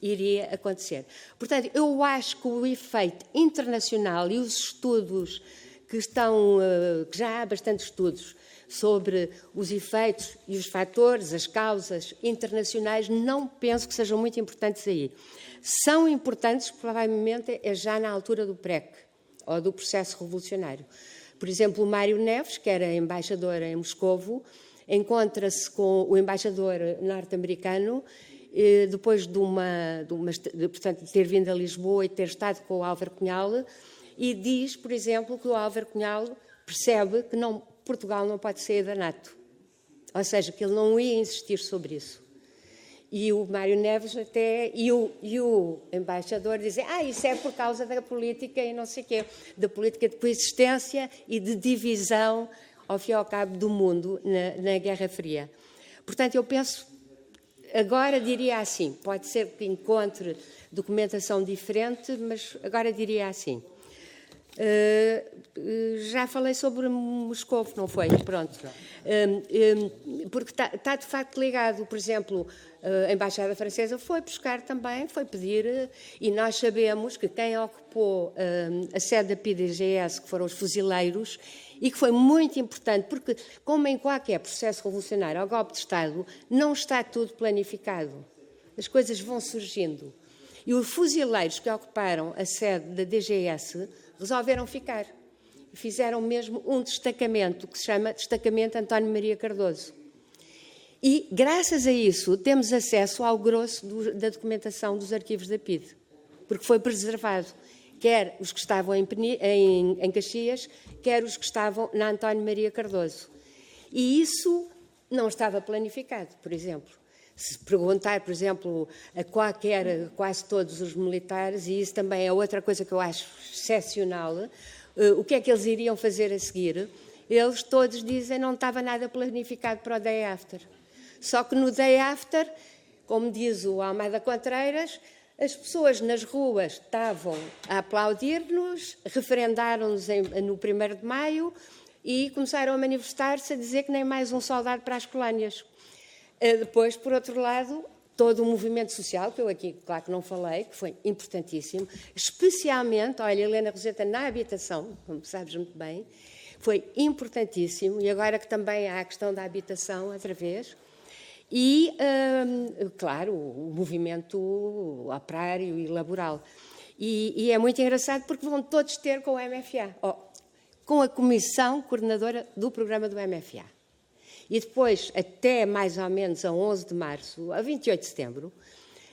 iria acontecer. Portanto, eu acho que o efeito internacional e os estudos que já há bastantes estudos sobre os efeitos e os fatores, as causas internacionais, não penso que sejam muito importantes aí. São importantes, provavelmente, já na altura do PREC, ou do processo revolucionário. Por exemplo, o Mário Neves, que era embaixador em Moscovo, encontra-se com o embaixador norte-americano, depois portanto, de ter vindo a Lisboa e ter estado com o Álvaro Cunhal, e diz, por exemplo, que o Álvaro Cunhal percebe que Portugal não pode sair da NATO. Ou seja, que ele não ia insistir sobre isso. E o Mário Neves e o embaixador dizem, isso é por causa da política e não sei o quê, da política de coexistência e de divisão, ao fim e ao cabo, do mundo na Guerra Fria. Portanto, eu penso, agora diria assim, pode ser que encontre documentação diferente, mas agora diria assim. Já falei sobre Moscovo, não foi? Pronto. Porque está de facto ligado, por exemplo, a Embaixada Francesa foi buscar também, foi pedir, e nós sabemos que quem ocupou a sede da PDGS, que foram os fuzileiros, e que foi muito importante, porque, como em qualquer processo revolucionário ou golpe de Estado, não está tudo planificado. As coisas vão surgindo. E os fuzileiros que ocuparam a sede da DGS resolveram ficar. Fizeram mesmo um destacamento, que se chama Destacamento António Maria Cardoso. E, graças a isso, temos acesso ao grosso da documentação dos arquivos da PIDE, porque foi preservado, quer os que estavam em Caxias, quer os que estavam na António Maria Cardoso. E isso não estava planificado, por exemplo. Se perguntar, por exemplo, a quase todos os militares, e isso também é outra coisa que eu acho excepcional, o que é que eles iriam fazer a seguir, eles todos dizem que não estava nada planificado para o day after. Só que no day after, como diz o Almeida Contreiras, as pessoas nas ruas estavam a aplaudir-nos, referendaram-nos no 1º de maio e começaram a manifestar-se a dizer que nem mais um soldado para as colónias. Depois, por outro lado, todo o movimento social, que eu aqui, claro que não falei, que foi importantíssimo, especialmente, olha, Helena Roseta, na habitação, como sabes muito bem, foi importantíssimo, e agora que também há a questão da habitação, outra vez, e, claro, o movimento operário e laboral. E é muito engraçado porque vão todos ter com o MFA, com a comissão coordenadora do programa do MFA. E depois, até mais ou menos a 11 de março, a 28 de setembro,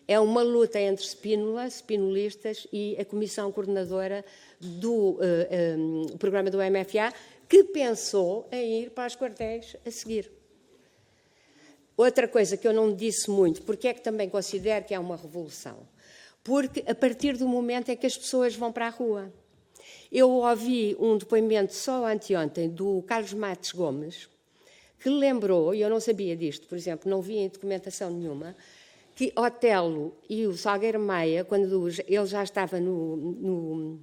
é uma luta entre spinolistas e a comissão coordenadora do programa do MFA, que pensou em ir para os quartéis a seguir. Outra coisa que eu não disse muito, porque é que também considero que é uma revolução? Porque a partir do momento em que as pessoas vão para a rua. Eu ouvi um depoimento só anteontem do Carlos Matos Gomes, que lembrou, e eu não sabia disto, por exemplo, não vi em documentação nenhuma, que Otelo e o Salgueiro Maia, quando ele já estava no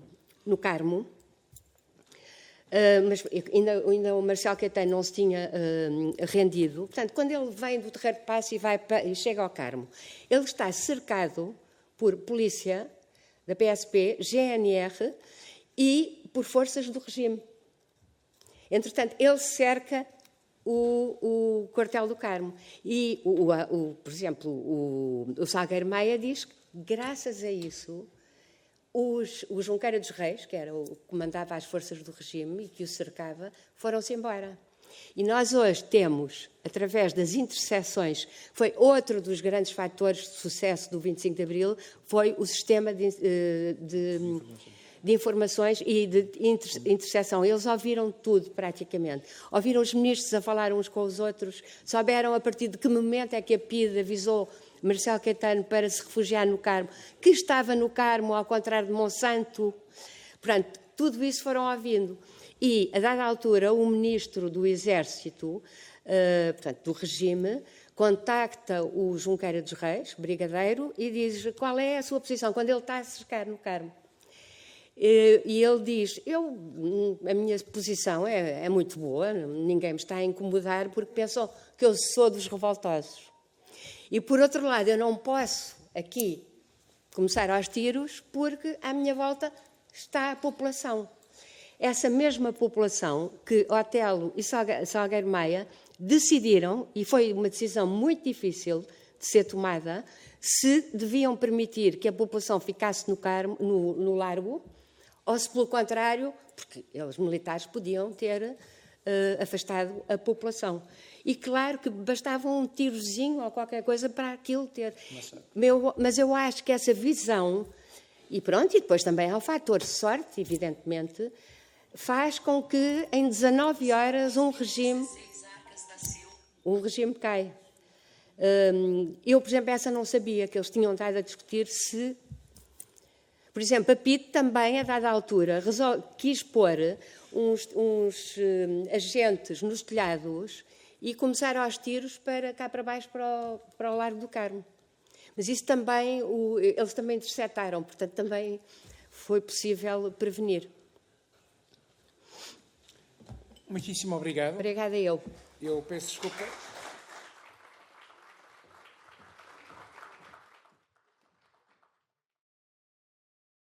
Carmo, mas ainda o Marcelo Caetano não se tinha rendido. Portanto, quando ele vem do Terreiro de Paço e chega ao Carmo, ele está cercado por polícia da PSP, GNR e por forças do regime. Entretanto, ele cerca o quartel do Carmo. E, por exemplo, o Salgueiro Maia diz que, graças a isso, o Junqueira dos Reis, que era o que comandava as forças do regime e que o cercava, foram-se embora. E nós hoje temos, através das interseções, foi outro dos grandes fatores de sucesso do 25 de Abril, foi o sistema de informações e de interseção. Eles ouviram tudo, praticamente. Ouviram os ministros a falar uns com os outros, souberam a partir de que momento é que a PIDE avisou Marcelo Caetano para se refugiar no Carmo, que estava no Carmo, ao contrário de Monsanto. Portanto, tudo isso foram ouvindo. E, a dada altura, o ministro do Exército, portanto, do regime, contacta o Junqueira dos Reis, brigadeiro, e diz qual é a sua posição quando ele está a cercar no Carmo. E ele diz, a minha posição é muito boa, ninguém me está a incomodar porque pensam que eu sou dos revoltosos. E, por outro lado, eu não posso aqui começar aos tiros porque à minha volta está a população. Essa mesma população que Otelo e Salgueiro Maia decidiram, e foi uma decisão muito difícil de ser tomada, se deviam permitir que a população ficasse no Largo, ou se, pelo contrário, porque os militares podiam ter afastado a população. E claro que bastava um tirozinho ou qualquer coisa para aquilo ter. Mas eu acho que essa visão, e pronto, e depois também há o fator sorte, evidentemente, faz com que em 19 horas um regime cai. Eu, por exemplo, essa não sabia, que eles tinham estado a discutir se... Por exemplo, a PIDE também, a dada altura, quis pôr uns agentes nos telhados e começar aos tiros cá para baixo, para o Largo do Carmo. Mas isso também, eles também interceptaram, portanto, também foi possível prevenir. Muitíssimo obrigado. Obrigada eu. Eu peço desculpa.